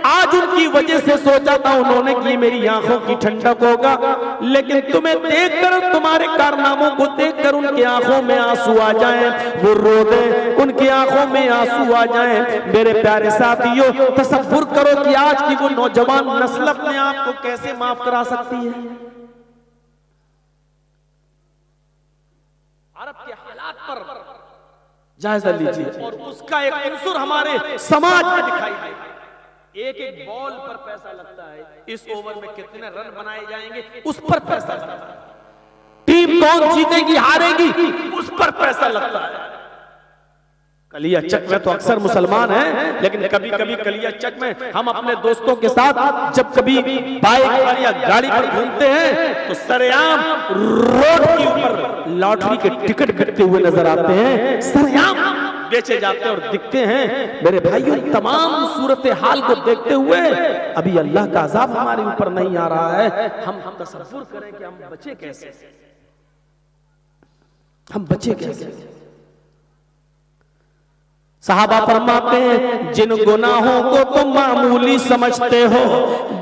आज उनकी वजह से सोचा था उन्होंने कि मेरी आंखों की ठंडक होगा, लेकिन तुम्हें देखकर, तुम्हारे कारनामों को देखकर उनकी आंखों में आंसू आ जाएं, वो रो दे, उनकी आंखों में आंसू आ जाएं। मेरे प्यारे साथियों तसव्वुर करो कि आज की वो नौजवान नस्ल अपने आप को कैसे माफ करा सकती है। अरब के हालात पर जायजा लीजिए और उसका एक अंसुर हमारे समाज में दिखाई दे। एक एक बॉल पर पैसा लगता है, इस ओवर में कितने रन बनाए जाएंगे उस पर पैसा लगता है, टीम कौन जीतेगी हारेगी उस पर पैसा लगता है। कलिया चक में तो अक्सर मुसलमान हैं, लेकिन कभी कभी कलिया चक में हम अपने दोस्तों के साथ जब कभी बाइक पर या गाड़ी पर घूमते हैं तो सरेआम रोड के ऊपर लॉटरी के टिकट बिकते हुए नजर आते हैं, सरेआम बेचे जाते और दिखते हैं। मेरे भाइयों तमाम सूरत हाल को देखते हुए अभी अल्लाह का अज़ाब हमारे ऊपर नहीं आ रहा है। हम तसव्वुर करें कि हम बचे कैसे, हम बचे कैसे। साहबा फरमाते हैं जिन गुनाहों को तुम मामूली समझते हो,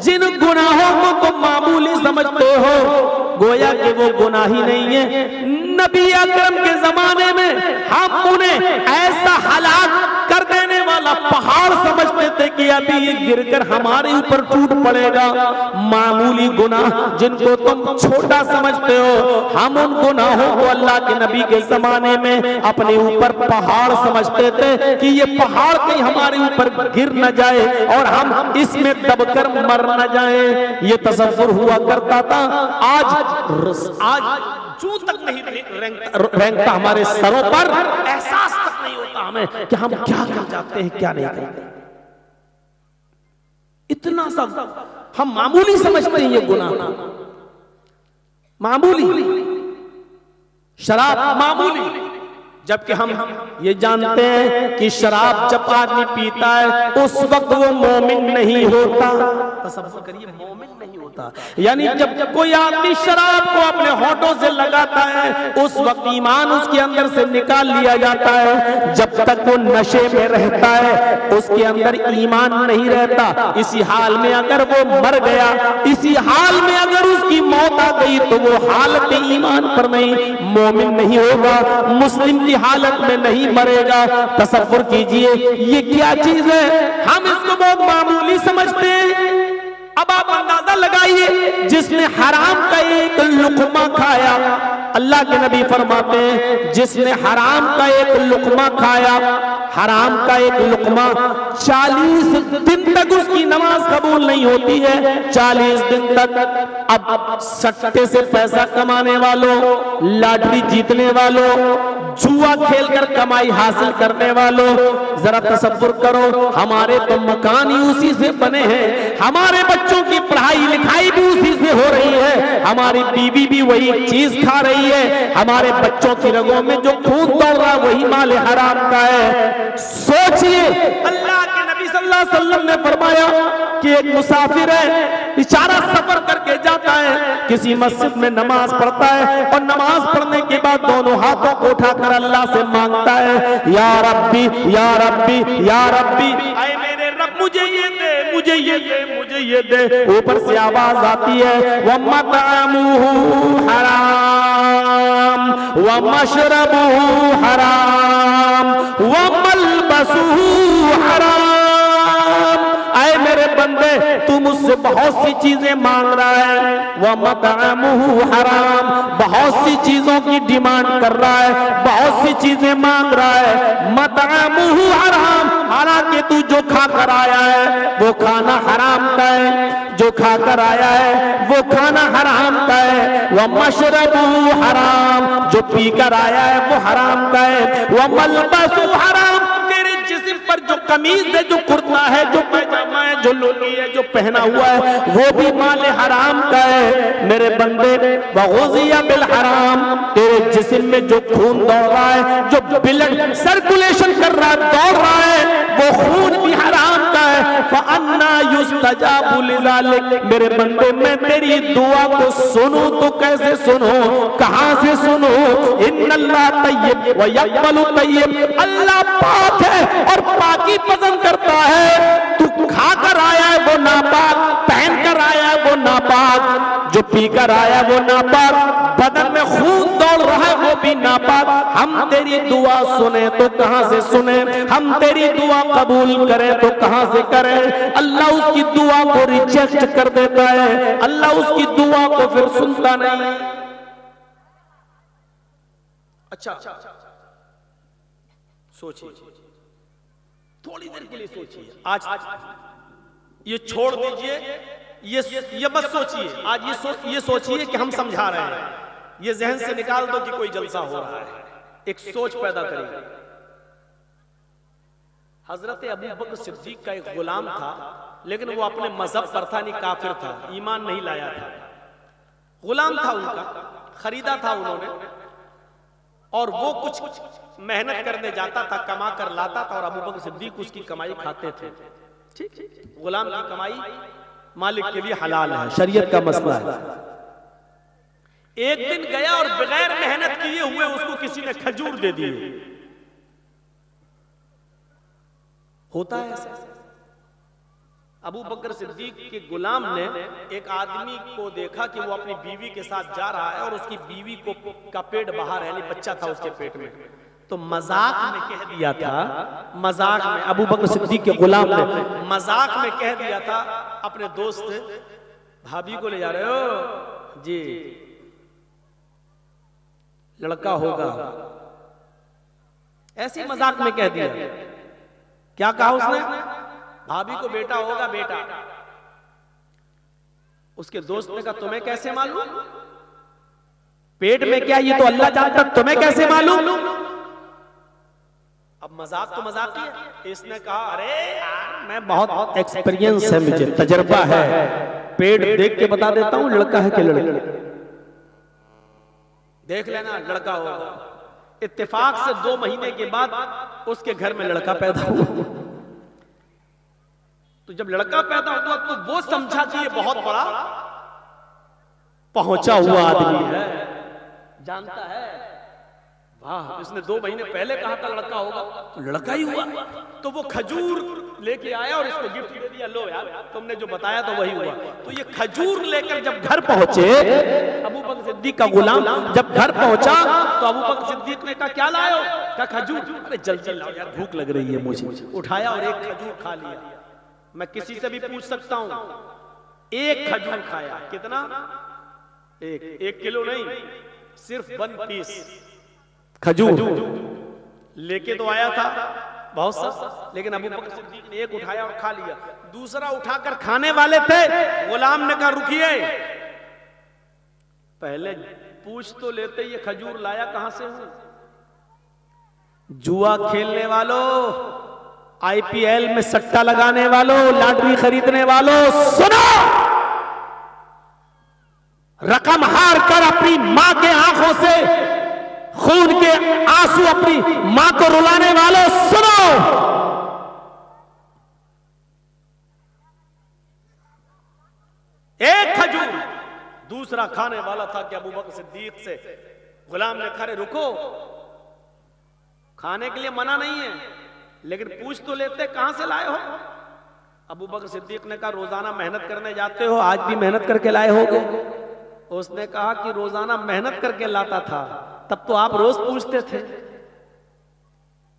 जिन गुनाहों को तुम मामूली समझते हो, गोया कि वो गुनाह ही नहीं है। नबी अकरम के जमाने में हम उन्हें ऐसा हलाक कर देने वाला पहाड़ समझते समझते कि अभी ये गिरकर हमारे ऊपर टूट पड़ेगा। मामूली गुनाह जिनको तुम छोटा समझते हो, हम उन गुनाहों को अल्लाह के नबी के जमाने में अपने ऊपर पहाड़ समझते थे कि ये पहाड़ कहीं हमारे ऊपर गिर न जाए और हम इसमें दबकर मर न जाए। ये तसव्वुर हुआ करता था। आज जूं तक नहीं रेंगता हमारे सरों पर, एहसास तक नहीं होता हमें कि हम क्या कर जाते हैं क्या नहीं करते। इतना सब हम मामूली समझते हैं ये गुनाह, मामूली। शराब मामूली, जबकि हम ये जानते हैं कि शराब जब आदमी पीता है उस वक्त वो मोमिन नहीं होता। तसव्वुर करिए, मोमिन नहीं होता। यानी जब कोई आदमी शराब को अपने होठों से लगाता है उस वक्त ईमान उसके अंदर से निकाल लिया जाता है। जब तक वो नशे में रहता है उसके अंदर ईमान नहीं रहता। इसी हाल में अगर वो मर गया, इसी हाल में अगर उसकी मौत आ गई तो वो हालत ईमान पर नहीं, मोमिन नहीं होगा, मुस्लिम की हालत में नहीं मरेगा। तसव्वुर कीजिए ये क्या चीज है, हम इसको बहुत मामूली समझते हैं। अब आप अंदाजा लगाइए, जिसने हराम का एक लुकमा खाया, अल्लाह के नबी फरमाते हैं जिसने हराम का एक लुकमा खाया, हराम का एक लुकमा 40 दिन तक उसकी नमाज कबूल नहीं होती है। 40 दिन तक। अब सट्टे से पैसा कमाने वालों, लॉटरी जीतने वालों, जुआ खेलकर कमाई हासिल करने वालों, जरा तसव्वुर करो, हमारे तो मकान ही उसी से बने हैं, हमारे बच्चों की पढ़ाई लिखाई भी उसी से हो रही है, हमारी बीवी भी वही चीज खा रही है, हमारे बच्चों की रगों में जो खून दौड़ रहा वही माल हराम का है। सोचिए, अल्लाह के नबी सल्लल्लाहु अलैहि वसल्लम ने फरमाया कि एक मुसाफिर है, बेचारा सफर करके जाता है, किसी मस्जिद में नमाज पढ़ता है और नमाज पढ़ने के बाद दोनों हाथों को उठाकर अल्लाह से मांगता है, या रब्बी या रब्बी या रब्बी, ऐ मेरे रब मुझे ये दे, मुझे ये दे, मुझे ये दे। ऊपर से आवाज आती है, व मतअमुहु हराम व मशरबुहु हराम व मलबसुहु हराम। ऐ मेरे बंदे, तू मुझसे बहुत सी चीजें मांग रहा है, वह मतअमुहु हराम, बहुत सी चीजों की डिमांड कर रहा है, बहुत सी चीजें मांग रहा है, मतअमुहु हराम, हालांकि तू जो खा कर आया है वो खाना हराम का है, जो खा कर आया है वो खाना हराम का है। वह मशरबुहु हराम, जो पी कर आया है वो हराम का है। वह मलबसुहु हराम, जिस्म पर जो कमीज है, जो कुर्ता है, जो पैजामा है, जो लुंगी है, जो पहना हुआ है वो भी माल हराम का है। मेरे बंदे, वग़ुज़िया बिल हराम, तेरे जिस्म में जो खून दौड़ रहा है, जो ब्लड सर्कुलेशन कर रहा है, दौड़ रहा है, वो खून भी हराम का है। फ़अन्ना युस्तजाबु लिज़ालिक, मेरे बंदे मैं तेरी दुआ को सुनूं तो कैसे सुनूं, कहां से सुनूं? इन्नल्लाह तय्यब व यक़बलु तय्यब, अल्लाह पाक है और पाकी पसंद करता है। तू खा कर आया है वो नापाक, पहन कर आया है वो नापाक, जो पी कर आया है वो नापाक, बदन में खून दौड़ रहा है वो भी नापाक। हम तेरी दुआ सुने तो कहां से सुने, हम तेरी दुआ कबूल करें तो कहां से करें? अल्लाह उसकी दुआ को रिजेक्ट कर देता है, अल्लाह उसकी दुआ को फिर सुनता नहीं। अच्छा, सोचिए, थोड़ी देर के लिए सोचिए, आज ये छोड़ दीजिए, ये मत सोचिए, आज ये सोचिए कि हम समझा रहे हैं, ये जहन से निकाल दो कि कोई जलसा हो रहा है, एक सोच पैदा करिए। हजरत अबू बकर सिद्दीक का एक गुलाम था, लेकिन वो अपने मजहब पर था, नहीं काफिर था, ईमान नहीं लाया था, गुलाम था उनका, खरीदा था उन्होंने, और वो कुछ मेहनत करने जाता था, कमा कर लाता था, और अबू बकर सिद्दीक उसकी कमाई खाते थे। ठीक, गुलाम की कमाई मालिक के लिए हलाल है, शरीयत का मसला है। एक दिन गया और बगैर मेहनत किए हुए उसको किसी ने खजूर दे दिए। होता है ऐसा। अबू बकर सिद्दीक के गुलाम ने एक आदमी को देखा कि वो अपनी बीवी के साथ जा रहा है और उसकी बीवी को का पेट बाहर है, यानी बच्चा था उसके पेट में, तो मजाक में कह दिया था, मजाक में अबू बकर सिद्दीक के गुलाम ने मजाक में कह दिया था अपने दोस्त भाभी को ले जा रहे हो जी, लड़का होगा, ऐसे मजाक में कह दिया। क्या कहा उसने? भाभी को बेटा होगा, बेटा। उसके दोस्त ने कहा तुम्हें कैसे मालूम? पेट में क्या, ये तो अल्लाह जानता, तुम्हें कैसे मालूम? अब मजाक तो मजाक ही है। इसने कहा अरे यार मैं बहुत एक्सपीरियंस है, मुझे तजर्बा है, पेट देख के बता देता हूं लड़का है कि लड़की, देख लेना लड़का होगा। इत्तेफाक से 2 महीने के बाद उसके घर में लड़का पैदा हुआ। तो जब लड़का पैदा हुआ तो वो समझा कि ये बहुत बड़ा पहुंचा हुआ आदमी है, जानता है। वाह, इसने 2 महीने पहले कहा था लड़का होगा, तो लड़का ही हुआ। तो वो खजूर लेके आया और इसको गिफ्ट दे दिया, लो यार तुमने जो बताया तो वही हुआ। तो ये खजूर लेकर जब घर पहुंचे, अबू बकर सिद्दीक का गुलाम जब घर पहुंचा तो अबू बकर सिद्दीक ने कहा क्या लाए हो? कहा खजूर। अरे जल्दी लाओ यार, भूख लग रही है मुझे। उठाया और एक खजूर खा लिया। मैं किसी से भी पूछ सकता हूं, एक खजूर खाया, कितना? एक किलो नहीं, सिर्फ 1 पीस खजूर लेके तो आया था बहुत सा, लेकिन अबू बकर सिद्दीक ने एक उठाया और खा लिया। दूसरा उठाकर खाने वाले थे, गुलाम ने कहा रुकिए, पहले पूछ तो लेते ये खजूर लाया कहां से हूं? जुआ खेलने वालों, आईपीएल में सट्टा लगाने वालों, लॉटरी खरीदने वालों, सुनो, रकम हार कर अपनी मां के आंखों से खून के आंसू अपनी मां को रुलाने वालों, सुनो, एक खजूर दूसरा खाने वाला था कि अबू बकर सिद्दीक से गुलाम ने कहा रुको, खाने के लिए मना नहीं है, लेकिन पूछ तो लेते कहां से लाए हो? अबू बकर सिद्दीक ने कहा रोजाना मेहनत करने जाते हो, आज भी मेहनत करके लाए होगे। उसने कहा कि रोजाना मेहनत करके लाता था तब तो आप रोज पूछते थे,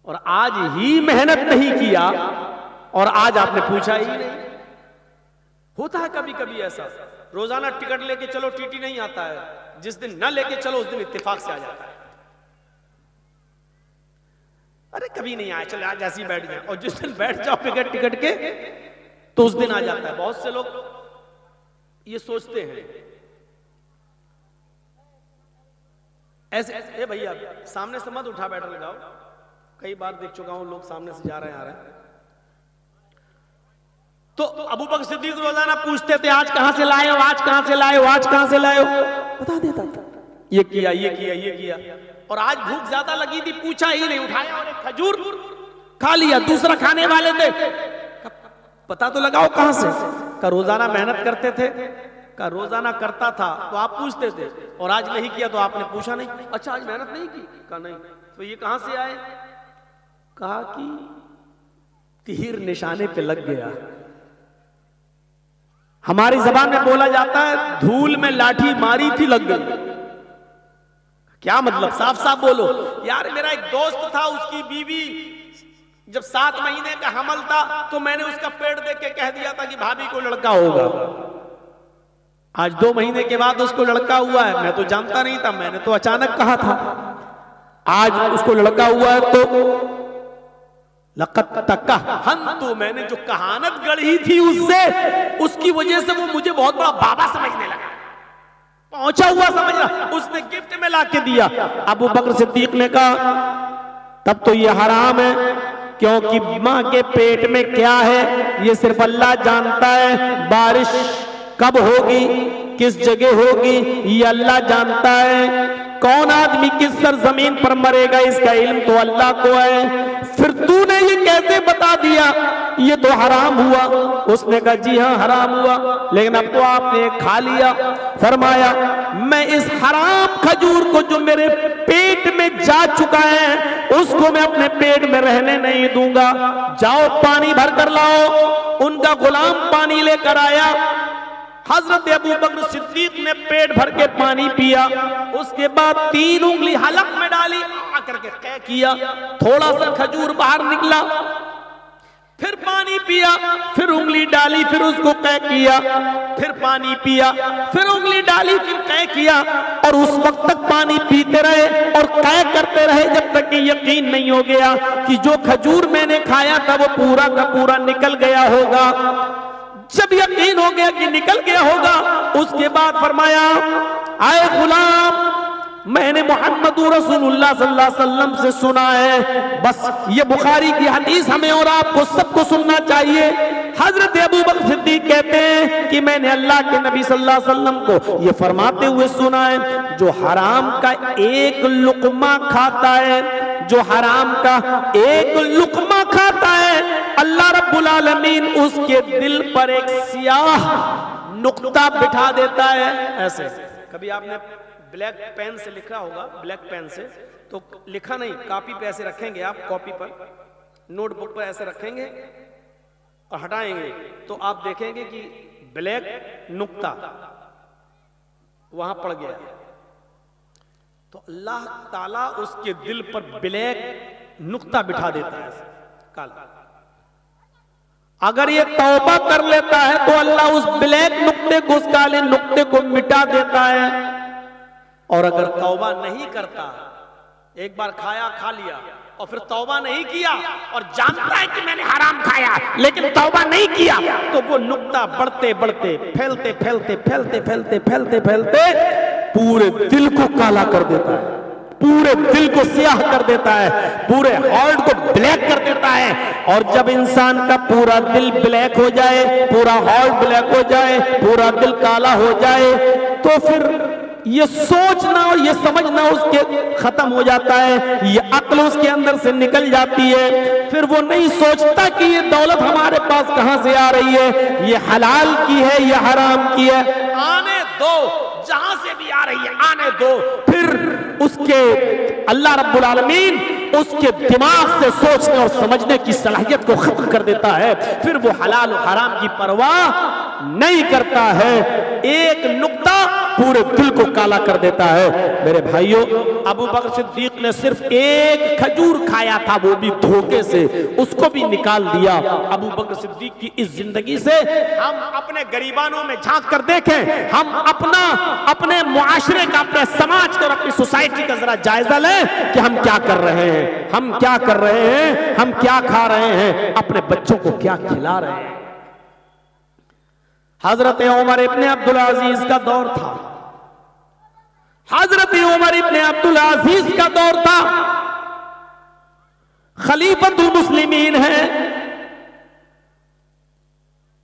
और आज ही मेहनत नहीं किया और आज आपने पूछा ही नहीं। होता है कभी कभी ऐसा, रोजाना टिकट लेके चलो टीटी नहीं आता है, जिस दिन ना लेके चलो उस दिन इत्तेफाक से आ जाता है। अरे कभी नहीं आया, चलो आज ऐसे ही बैठ जाए, और जिस दिन बैठ जाओ बगैर टिकट के तो उस दिन आ जाता है। बहुत से लोग ये सोचते हैं ऐसे, ए भैया सामने से मत उठा बैठ लगाओ, कई बार देख चुका हूं लोग सामने से जा रहे हैं आ रहे हैं। तो अबू बकर सिद्दीक रोजाना पूछते थे आज कहां से लाए हो, आज कहां से लाए हो, आज कहां से लाए हो, बता देता था ये किया ये किया ये किया। और आज भूख ज्यादा लगी थी, पूछा ही नहीं, उठाया और एक खजूर खा लिया। दूसरा खाने वाले थे, पता तो लगाओ कहां से? का रोजाना मेहनत करते थे, का रोजाना करता था तो आप पूछते थे, और आज नहीं किया तो आपने पूछा नहीं। अच्छा आज मेहनत नहीं की? कहा नहीं। तो ये कहां से आए? कहा कि तीर निशाने पे लग गया। हमारी जबान में बोला जाता है धूल में लाठी मारी थी लग गई। क्या मतलब? साफ साफ बोलो यार। मेरा एक दोस्त था, उसकी बीवी जब 7 महीने का हमल था तो मैंने उसका पेट देख के कह दिया था कि भाभी को लड़का होगा। आज 2 महीने के बाद उसको लड़का हुआ है। मैं तो जानता नहीं था, मैंने तो अचानक कहा था। आज उसको लड़का हुआ है तो लक़द तकहनतु, मैंने जो कहानत गढ़ी थी उससे, उसकी वजह से वो मुझे बहुत बड़ा बाबा समझने लगा, पहुंचा हुआ समझ रहा। उसने गिफ्ट में ला के दिया। अबू बकर सिद्दीक ने कहा तब तो ये हराम है, क्योंकि मां के पेट में क्या है ये सिर्फ अल्लाह जानता है। बारिश कब होगी, किस जगह होगी, ये अल्लाह जानता है। कौन आदमी किस सरजमीन पर मरेगा इसका इल्म तो अल्लाह को है। फिर तूने ये कैसे बता दिया ये तो हराम हुआ? उसने कहा जी हाँ हराम हुआ, लेकिन अब तो आपने खा लिया। फरमाया मैं इस हराम खजूर को जो मेरे पेट में जा चुका है उसको मैं अपने पेट में रहने नहीं दूंगा। जाओ पानी भर कर लाओ। उनका गुलाम पानी लेकर आया। हजरत अबू बकर सिद्दीक ने पेट भर के पानी पिया। उसके बाद 3 उंगली हलक में डाली, करके कै किया, थोड़ा सा खजूर बाहर निकला, फिर पानी पिया, फिर उंगली डाली, फिर उसको कै किया, फिर पानी पिया, फिर उंगली डाली, फिर कै किया, और उस वक्त तक पानी पीते रहे और कै करते रहे जब तक कि यकीन नहीं हो गया कि जो खजूर मैंने खाया था वो पूरा का पूरा निकल गया होगा। जब यकीन हो गया कि निकल गया होगा, उसके बाद फरमाया, आए गुलाम, मैंने मोहम्मद रसूलुल्लाह सल्लल्लाहु अलैहि वसल्लम से सुना है। बस ये बुखारी की हदीस हमें और आपको सबको सुनना चाहिए। हजरत अबू बकर सिद्दीक कहते हैं कि मैंने अल्लाह के नबी सल्लल्लाहु अलैहि वसल्लम को ये फरमाते हुए सुना है, जो हराम का एक लुकमा खाता है, जो हराम का एक लुकमा खाता है, अल्लाह रब्बुल आलमीन उसके दिल पर एक सियाह नुक्ता बिठा देता है। ऐसे कभी आपने ब्लैक पेन से लिखा होगा, ब्लैक पेन से तो लिखा नहीं, कॉपी पे ऐसे रखेंगे आप, कॉपी पर, नोटबुक पर ऐसे रखेंगे और हटाएंगे तो आप देखेंगे कि ब्लैक नुक्ता वहां पड़ गया। तो अल्लाह ताला उसके दिल पर ब्लैक नुक्ता बिठा देता है, काला। अगर ये तौबा कर लेता है तो अल्लाह उस ब्लैक नुक्ते को, उस काले नुक्ते को मिटा देता है। और अगर तौबा नहीं करता, एक बार खाया, खा लिया और फिर तौबा नहीं किया और जानता है कि मैंने हराम खाया लेकिन तौबा नहीं किया, तो वो नुक्ता बढ़ते बढ़ते फैलते फैलते फैलते फैलते फैलते फैलते पूरे दिल को काला कर देता है, पूरे दिल को स्याह कर देता है, पूरे हार्ट को ब्लैक कर देता है। और जब इंसान का पूरा दिल ब्लैक हो जाए, पूरा हार्ट ब्लैक हो जाए, पूरा दिल काला हो जाए, तो फिर ये सोचना और ये समझना उसके खत्म हो जाता है, ये अक्ल उसके अंदर से निकल जाती है। फिर वो नहीं सोचता कि ये दौलत हमारे पास कहां से आ रही है, ये हलाल की है या हराम की है, आने दो, जहां से भी आ रही है आने दो। फिर उसके अल्लाह रब्बुल आलमीन उसके दिमाग से सोचने और समझने की सलाहियत को खत्म कर देता है। फिर वो हलाल और हराम की परवाह नहीं करता है। एक नुक्ता पूरे दिल को काला कर देता है। मेरे भाइयों, अबू बकर सिद्दीक ने सिर्फ एक खजूर खाया था, वो भी धोखे से, उसको भी निकाल दिया। अबू बकर सिद्दीक की इस जिंदगी से हम अपने गरीबानों में झांक कर देखें, हम अपने मुआशरे का, अपने समाज का और अपनी सोसाइटी का जरा जायजा लें कि हम क्या कर रहे हैं, हम क्या कर रहे हैं, हम क्या खा रहे हैं, अपने बच्चों को क्या खिला रहे हैं। हजरत उमर इब्ने अब्दुल अजीज का दौर था, हजरत उमर इब्ने अब्दुल अजीज का दौर था, खलीफतुल मुस्लिमीन है,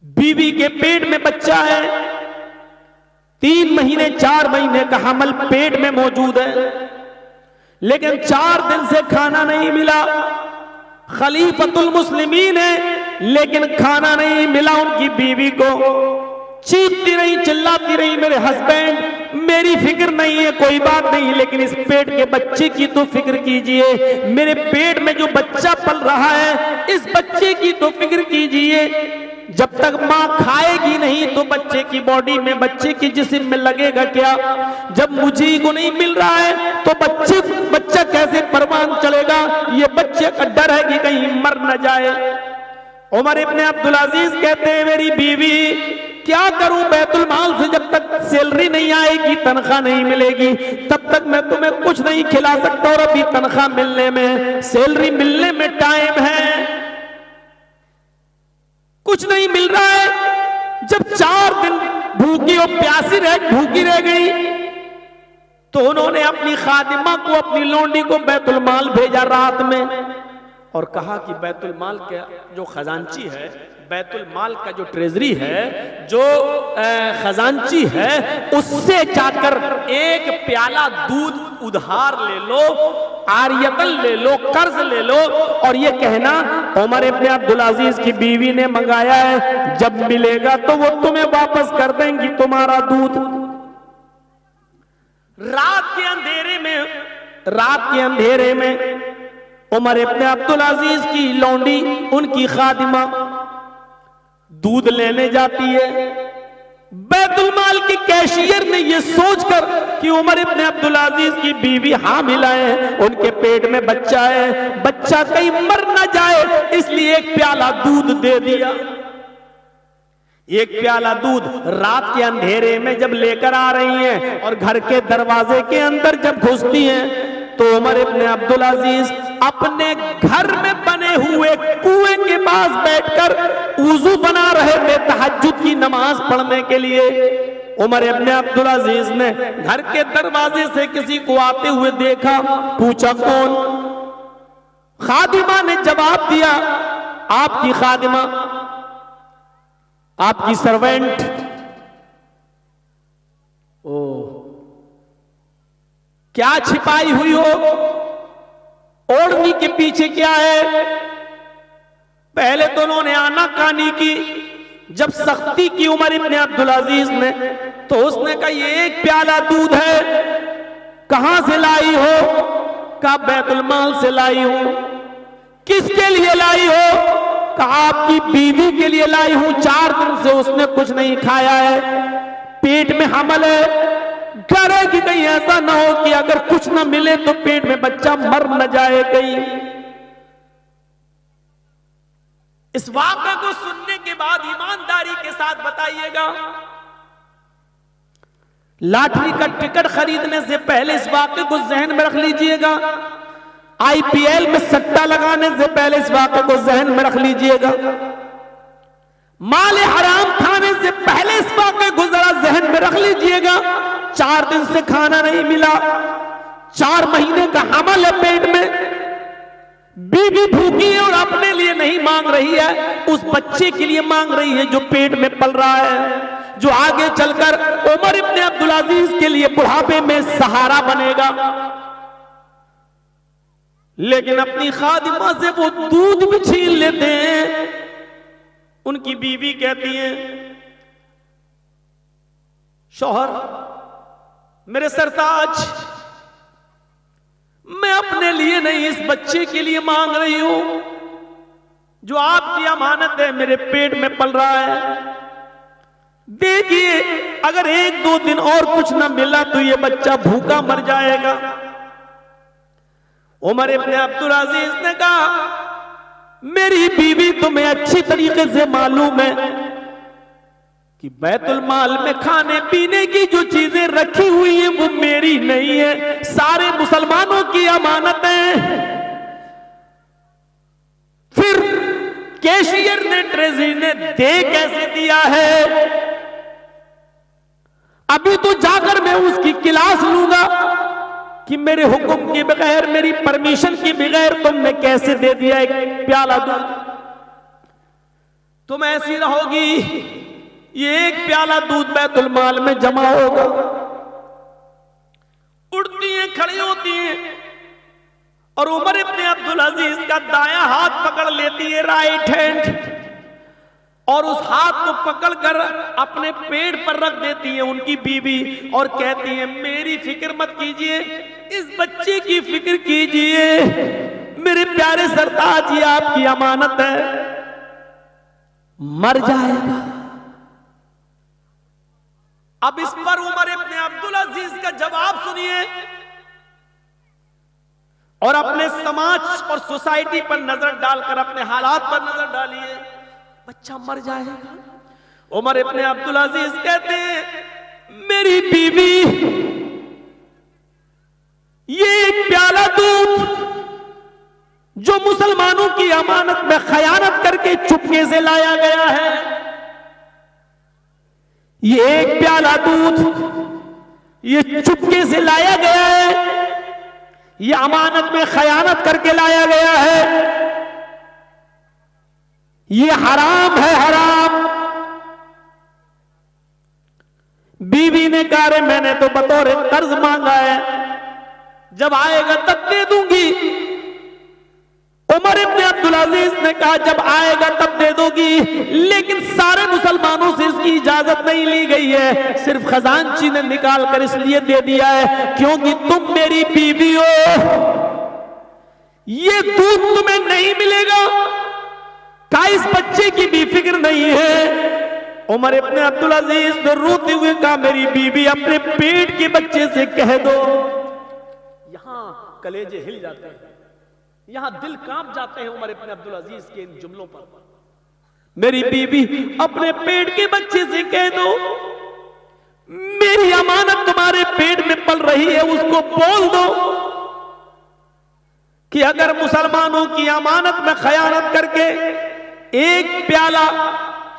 बीवी के पेट में बच्चा है, 3 महीने 4 महीने का हमल पेट में मौजूद है, लेकिन 4 दिन से खाना नहीं मिला। खलीफतुल मुस्लिमीन है लेकिन खाना नहीं मिला उनकी बीवी को। चीखती रही, चिल्लाती रही, मेरे हस्बैंड, मेरी फिक्र नहीं है, कोई बात नहीं, लेकिन इस पेट के बच्चे की तो फिक्र कीजिए, मेरे पेट में जो बच्चा पल रहा है इस बच्चे की तो फिक्र कीजिए। जब तक माँ खाएगी नहीं तो बच्चे की बॉडी में, बच्चे की जिस्म में लगेगा क्या? जब मुझे को नहीं मिल रहा है तो बच्चा कैसे परवान चलेगा? ये बच्चे का डर है कि कहीं मर न जाए। उमर इब्ने अब्दुल अजीज कहते हैं, मेरी बीवी, क्या करूं, बैतुल माल से जब तक सैलरी नहीं आएगी, तनख्वाह नहीं मिलेगी, तब तक मैं तुम्हें कुछ नहीं खिला सकता, और अभी तनख्वाह मिलने में, सैलरी मिलने में टाइम है, कुछ नहीं मिल रहा है। जब 4 दिन भूखी और प्यासी भूखी रह गई तो उन्होंने अपनी खादिमा को, अपनी लोंडी को बैतुल माल भेजा रात में और कहा कि बैतुल माल का जो खजांची है, बैतुल माल का जो ट्रेजरी है, जो खजांची है, उससे जाकर एक प्याला दूध उधार ले लो, आरियतन ले लो, कर्ज ले लो, और ये कहना उमर इब्ने अब्दुल अजीज की बीवी ने मंगाया है, जब मिलेगा तो वो तुम्हें वापस कर देंगी तुम्हारा दूध। रात के अंधेरे में उमर इब्ने अब्दुल अजीज की लौंडी, उनकी खादिमा दूध लेने जाती है। बैतुल माल की कैशियर ने यह सोचकर कि उमर इब्न अब्दुल अजीज की बीवी हामिला है, उनके पेट में बच्चा है, बच्चा कहीं मर न जाए इसलिए एक प्याला दूध दे दिया। एक प्याला दूध रात के अंधेरे में जब लेकर आ रही हैं और घर के दरवाजे के अंदर जब घुसती हैं तो उमर इब्न अब्दुल अजीज अपने घर में बने हुए कुएं के पास बैठकर वुजू बना रहे थे तहज्जुद की नमाज पढ़ने के लिए। उमर इब्न अब्दुल अजीज ने घर के दरवाजे से किसी को आते हुए देखा, पूछा कौन? खादिमा ने जवाब दिया, आपकी खादिमा, आपकी सर्वेंट। ओ, क्या छिपाई हुई हो? ओढ़नी के पीछे क्या है? पहले तो उन्होंने आनाकानी की। जब सख्ती की उमर इब्न अब्दुल अजीज ने तो उसने कहा ये एक प्याला दूध है, कहां से लाई हो? कहा बैतुल माल से लाई हूं। किसके लिए लाई हो? कहा आपकी बीवी के लिए लाई हूं, 4 दिन से उसने कुछ नहीं खाया है, पेट में हमल है, डर है कि कहीं ऐसा ना हो कि अगर कुछ ना मिले तो पेट में बच्चा मर न जाए कहीं। इस वाक़े को सुनने के बाद ईमानदारी के साथ बताइएगा, लॉटरी का टिकट खरीदने से पहले इस वाक़े को जहन में रख लीजिएगा, आईपीएल में सट्टा लगाने से पहले इस वाक़े को जहन में रख लीजिएगा, माल हराम खाने से पहले इस वाक़े को जरा जहन में रख लीजिएगा। 4 दिन से खाना नहीं मिला, 4 महीने का हमल है पेट में, बीवी भूखी है और अपने लिए नहीं मांग रही है, उस बच्चे के लिए मांग रही है जो पेट में पल रहा है, जो आगे चलकर उमर इब्न अब्दुल अजीज के लिए बुढ़ापे में सहारा बनेगा। लेकिन अपनी खादिमा से वो दूध भी छीन लेते हैं। उनकी बीवी कहती है, शौहर मेरे सरताज, मैं अपने लिए नहीं इस बच्चे के लिए मांग रही हूं जो आपकी अमानत है, मेरे पेट में पल रहा है। देखिए अगर 1-2 दिन और कुछ ना मिला तो ये बच्चा भूखा मर जाएगा। उमर इब्न अब्दुल अजीज ने कहा, मेरी बीवी तुम्हें अच्छी तरीके से मालूम है कि बैतुल माल में खाने पीने की जो चीजें रखी हुई हैं वो मेरी नहीं है, सारे मुसलमानों की अमानत है। फिर कैशियर ने, ट्रेजरी ने दे कैसे दिया है? अभी तो जाकर मैं उसकी क्लास लूंगा कि मेरे हुक्म के बगैर, मेरी परमिशन के बगैर तुमने कैसे दे दिया एक प्याला दूध? तुम ऐसी रहोगी, ये एक प्याला दूध बैतुल माल में जमा होगा। उड़ती हैं, खड़ी होती हैं और उमर इब्न अब्दुल अजीज का दायां हाथ पकड़ लेती है, राइट हैंड, और उस हाथ को पकड़कर अपने पेट पर रख देती है उनकी बीवी और कहती है, मेरी फिक्र मत कीजिए, इस बच्चे की फिक्र कीजिए, मेरे प्यारे सरताज ये आपकी अमानत है, मर जाएगा। अब इस पर उमर इब्न अब्दुल अजीज का जवाब सुनिए और अपने समाज और सोसाइटी पर नजर डालकर अपने हालात पर नजर डालिए। बच्चा मर जाएगा। उमर इब्न अब्दुल अजीज कहते हैं, मेरी बीवी ये एक प्याला दूध जो मुसलमानों की अमानत में खयानत करके चुपके से लाया गया है, ये एक प्याला दूध ये चुपके से लाया गया है, ये अमानत में खयानत करके लाया गया है, ये हराम है, हराम। बीवी ने कहा, रे मैंने तो बतौर कर्ज मांगा है, जब आएगा तब दे दूंगी। उमर इब्न अब्दुल अजीज ने कहा, जब आएगा तब दे दोगी, लेकिन सारे मुसलमानों से इसकी इजाजत नहीं ली गई है, सिर्फ खजांची ने निकाल कर इसलिए दे दिया है क्योंकि तुम मेरी बीवी हो, ये दूध तुम्हें नहीं मिलेगा। का इस बच्चे की भी फिक्र नहीं है, उमर इब्न अब्दुल अजीज ने रोते हुए कहा, मेरी बीवी अपने पेट के बच्चे से कह दो। यहां कलेजे हिल जाते हैं, यहां दिल कांप जाते हैं उमर इब्न अब्दुल अजीज के इन जुमलों पर। मेरी बीवी अपने पेट के बच्चे से कह दो, मेरी अमानत तुम्हारे पेट में पल रही है, उसको बोल दो कि अगर मुसलमानों की अमानत में खयानत करके एक प्याला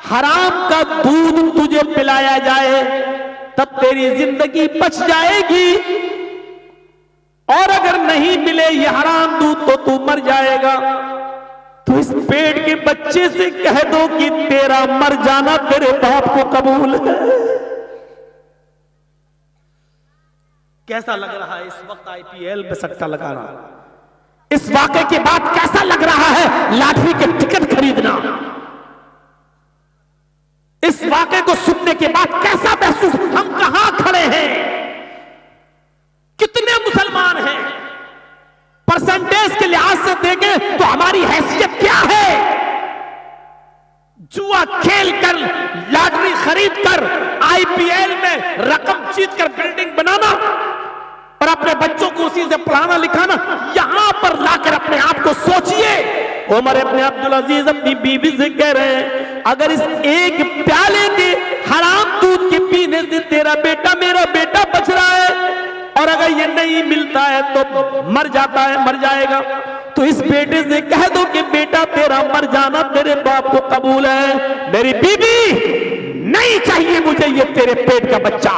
हराम का दूध तुझे पिलाया जाए तब तेरी जिंदगी बच जाएगी, और अगर नहीं मिले ये हराम दूध तो तू मर जाएगा। तो इस पेट के बच्चे से कह दो कि तेरा मर जाना तेरे बाप को कबूल है। कैसा लग रहा है इस वक्त IPL पे सट्टा लगाना? इस वाकये के बाद कैसा लग रहा है लॉटरी के टिकट खरीदना? इस वाकये को सुनने के बाद कैसा महसूस? हम कहां खड़े हैं? कितने मुसलमान हैं? परसेंटेज के लिहाज से देखें तो हमारी हैसियत क्या है? जुआ खेल कर, लॉटरी खरीद कर, IPL में रकम जीत कर बिल्डिंग बनाना और अपने बच्चों को उसी से पढ़ाना लिखाना, यहां पर लाकर अपने आप को सोचिए। उमर इब्न अब्दुल अजीज अपनी बीवी से कह रहे हैं, अगर इस एक प्याले के हराम दूध के पीने से तेरा बेटा, मेरा बेटा बच रहा है, और अगर ये नहीं मिलता है तो मर जाता है, मर जाएगा, तो इस बेटे से कह दो कि बेटा तेरा मर जाना तेरे बाप को कबूल है। मेरी बीबी, नहीं चाहिए मुझे ये तेरे पेट का बच्चा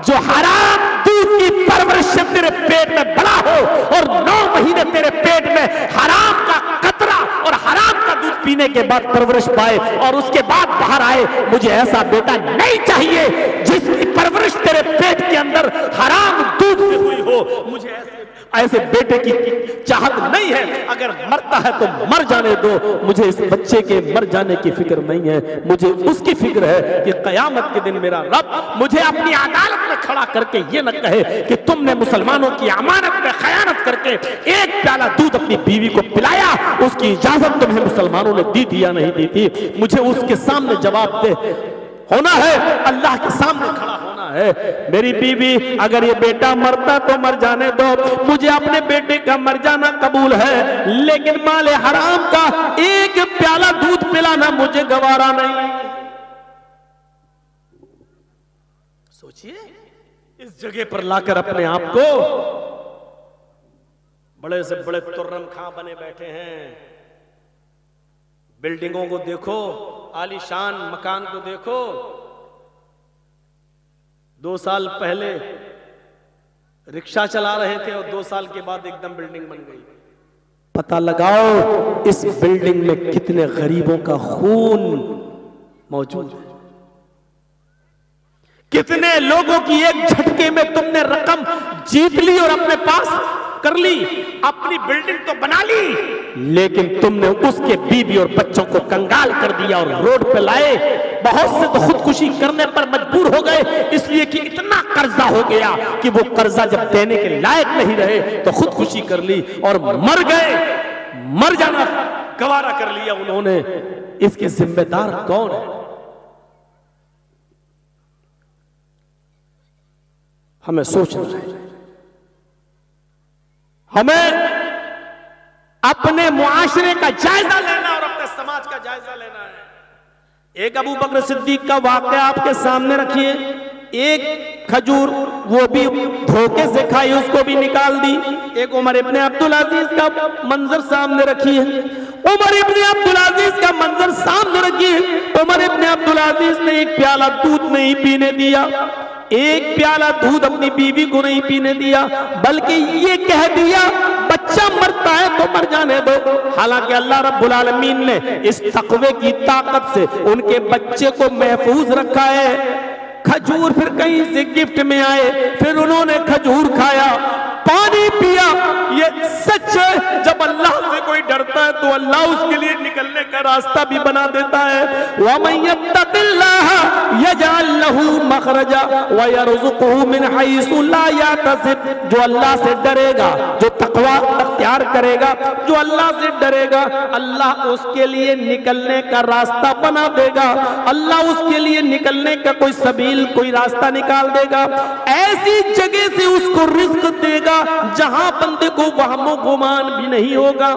जो हराम दूध की परवरिश से तेरे पेट में बड़ा हो और 9 महीने तेरे पेट में हराम का कतरा और हराम का दूध पीने के बाद परवरिश पाए और उसके बाद बाहर आए। मुझे ऐसा बेटा नहीं चाहिए जिसकी परवरिश तेरे पेट के अंदर हराम दूध से हुई हो। मुझे ऐसे बेटे की चाहत नहीं है। अगर मरता है तो मर जाने दो, मुझे इस बच्चे के मर जाने की फिक्र नहीं है। मुझे उसकी फिक्र है कि कयामत के दिन मेरा रब मुझे अपनी अदालत में खड़ा करके ये न कहे कि तुमने मुसलमानों की अमानत में खयानत करके एक प्याला दूध अपनी बीवी को पिलाया, उसकी इजाजत तुम्हें मुसलमानों ने दी थी या नहीं दी थी। मुझे उसके सामने जवाब दे होना है, अल्लाह के सामने खड़ा होना है। मेरी बीवी, अगर ये बेटा मरता तो मर जाने दो, मुझे अपने बेटे का मर जाना कबूल है, लेकिन माले हराम का एक प्याला दूध पिलाना मुझे गवारा नहीं। सोचिए, इस जगह पर लाकर अपने आप को बड़े से बड़े तुर्रम खां बने बैठे हैं। बिल्डिंगों को देखो, आलीशान मकान को देखो। 2 साल पहले रिक्शा चला रहे थे और 2 साल के बाद एकदम बिल्डिंग बन गई। पता लगाओ इस बिल्डिंग में कितने गरीबों का खून मौजूद है, कितने लोगों की एक झटके में तुमने रकम जीत ली और अपने पास कर ली। अपनी बिल्डिंग तो बना ली, लेकिन तुमने उसके बीवी और बच्चों को कंगाल कर दिया और रोड पे लाए। बहुत से तो खुदकुशी करने पर मजबूर हो गए, इसलिए कि इतना कर्जा हो गया कि वो कर्जा जब देने के लायक नहीं रहे तो खुदकुशी कर ली और मर गए। मर जाना गवारा कर लिया उन्होंने। इसके जिम्मेदार कौन है? हमें सोचना है, हमें अपने मुआशरे का जायजा लेना और अपने समाज का जायजा लेना है। एक अबू बकर सिद्दीक का वाकया आपके सामने रखिए। एक खजूर वो भी धोखे से खाई, उसको भी निकाल दी। एक उमर इब्न अब्दुल अजीज का मंजर सामने रखिए। उमर इब्न अब्दुल अजीज का मंजर सामने रखिए। उमर इब्न अब्दुल अजीज ने एक प्याला दूध नहीं पीने दिया, एक प्याला दूध अपनी बीवी को नहीं पीने दिया, बल्कि ये कह दिया बच्चा मरता है तो मर जाने दो। हालांकि अल्लाह रब्बुल आलमीन ने इस तकवे की ताकत से उनके बच्चे को महफूज रखा है। खजूर फिर कहीं से गिफ्ट में आए, फिर उन्होंने खजूर खाया, पानी पिया। ये सच है, जब अल्लाह से कोई डरता है तो अल्लाह उसके लिए निकलने का रास्ता भी बना देता है। वमन यत्तक़िल्लाह यजअल लहू मखरजा व यरज़ुक़हू मिन हैसु ला यहतसिब। जो अल्लाह से डरेगा, जो तक़वा अख्तियार करेगा, जो अल्लाह से डरेगा, अल्लाह उसके लिए निकलने का रास्ता बना देगा। अल्लाह उसके लिए निकलने का कोई सबील, कोई रास्ता निकाल देगा। ऐसी जगह से उसको रिज़्क देगा जहां बंदे को वहमो गुमान भी नहीं होगा।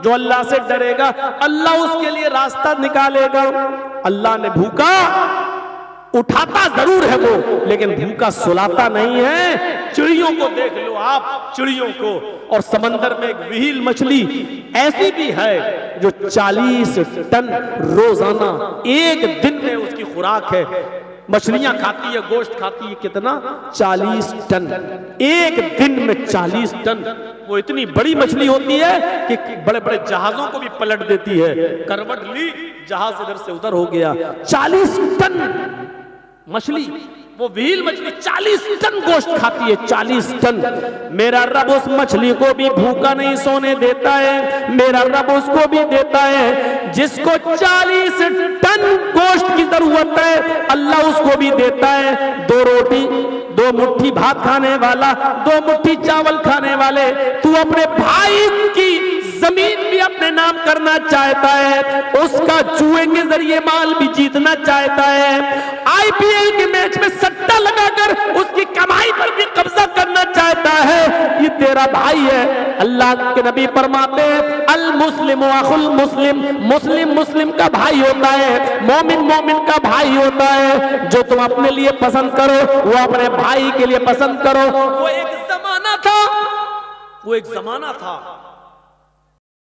जो अल्लाह से डरेगा, अल्लाह उसके लिए रास्ता निकालेगा। अल्लाह ने भूखा उठाता जरूर है वो, लेकिन भूखा सुलाता नहीं है। चिड़ियों को देख लो आप, चिड़ियों को। और समंदर में एक व्हील मछली ऐसी भी है जो 40 टन रोजाना एक दिन में उसकी खुराक है। मछलियां खाती है, गोश्त खाती है, कितना? 40 टन एक दिन में। 40 टन वो इतनी बड़ी मछली होती है कि बड़े बड़े जहाजों को भी पलट देती है। करवट ली, जहाज इधर से उधर हो गया। 40 टन मछली, वो व्हील मछली 40 टन गोश्त खाती है। 40 टन। मेरा रब उस मछली को भी भूखा नहीं सोने देता है। मेरा रब उसको भी देता है जिसको 40 टन गोश्त की जरूरत है, अल्लाह उसको भी देता है। 2 रोटी, 2 मुट्ठी भात खाने वाला, 2 मुट्ठी चावल खाने वाले। तू अपने भाई की जमीन भी अपने नाम करना चाहता है, उसका जुए के जरिए माल भी जीतना चाहता है, आईपीएल के मैच में सट्टा लगाकर उसकी कमाई पर भी कब्जा करना चाहता है, ये तेरा भाई है। अल्लाह के नबी फरमाते हैं, अल मुस्लिम अखुल मुस्लिम, मुस्लिम मुस्लिम का भाई होता है, मोमिन मोमिन का भाई होता है। जो तुम अपने लिए पसंद करो वो अपने भाई के लिए पसंद करो। वो एक जमाना था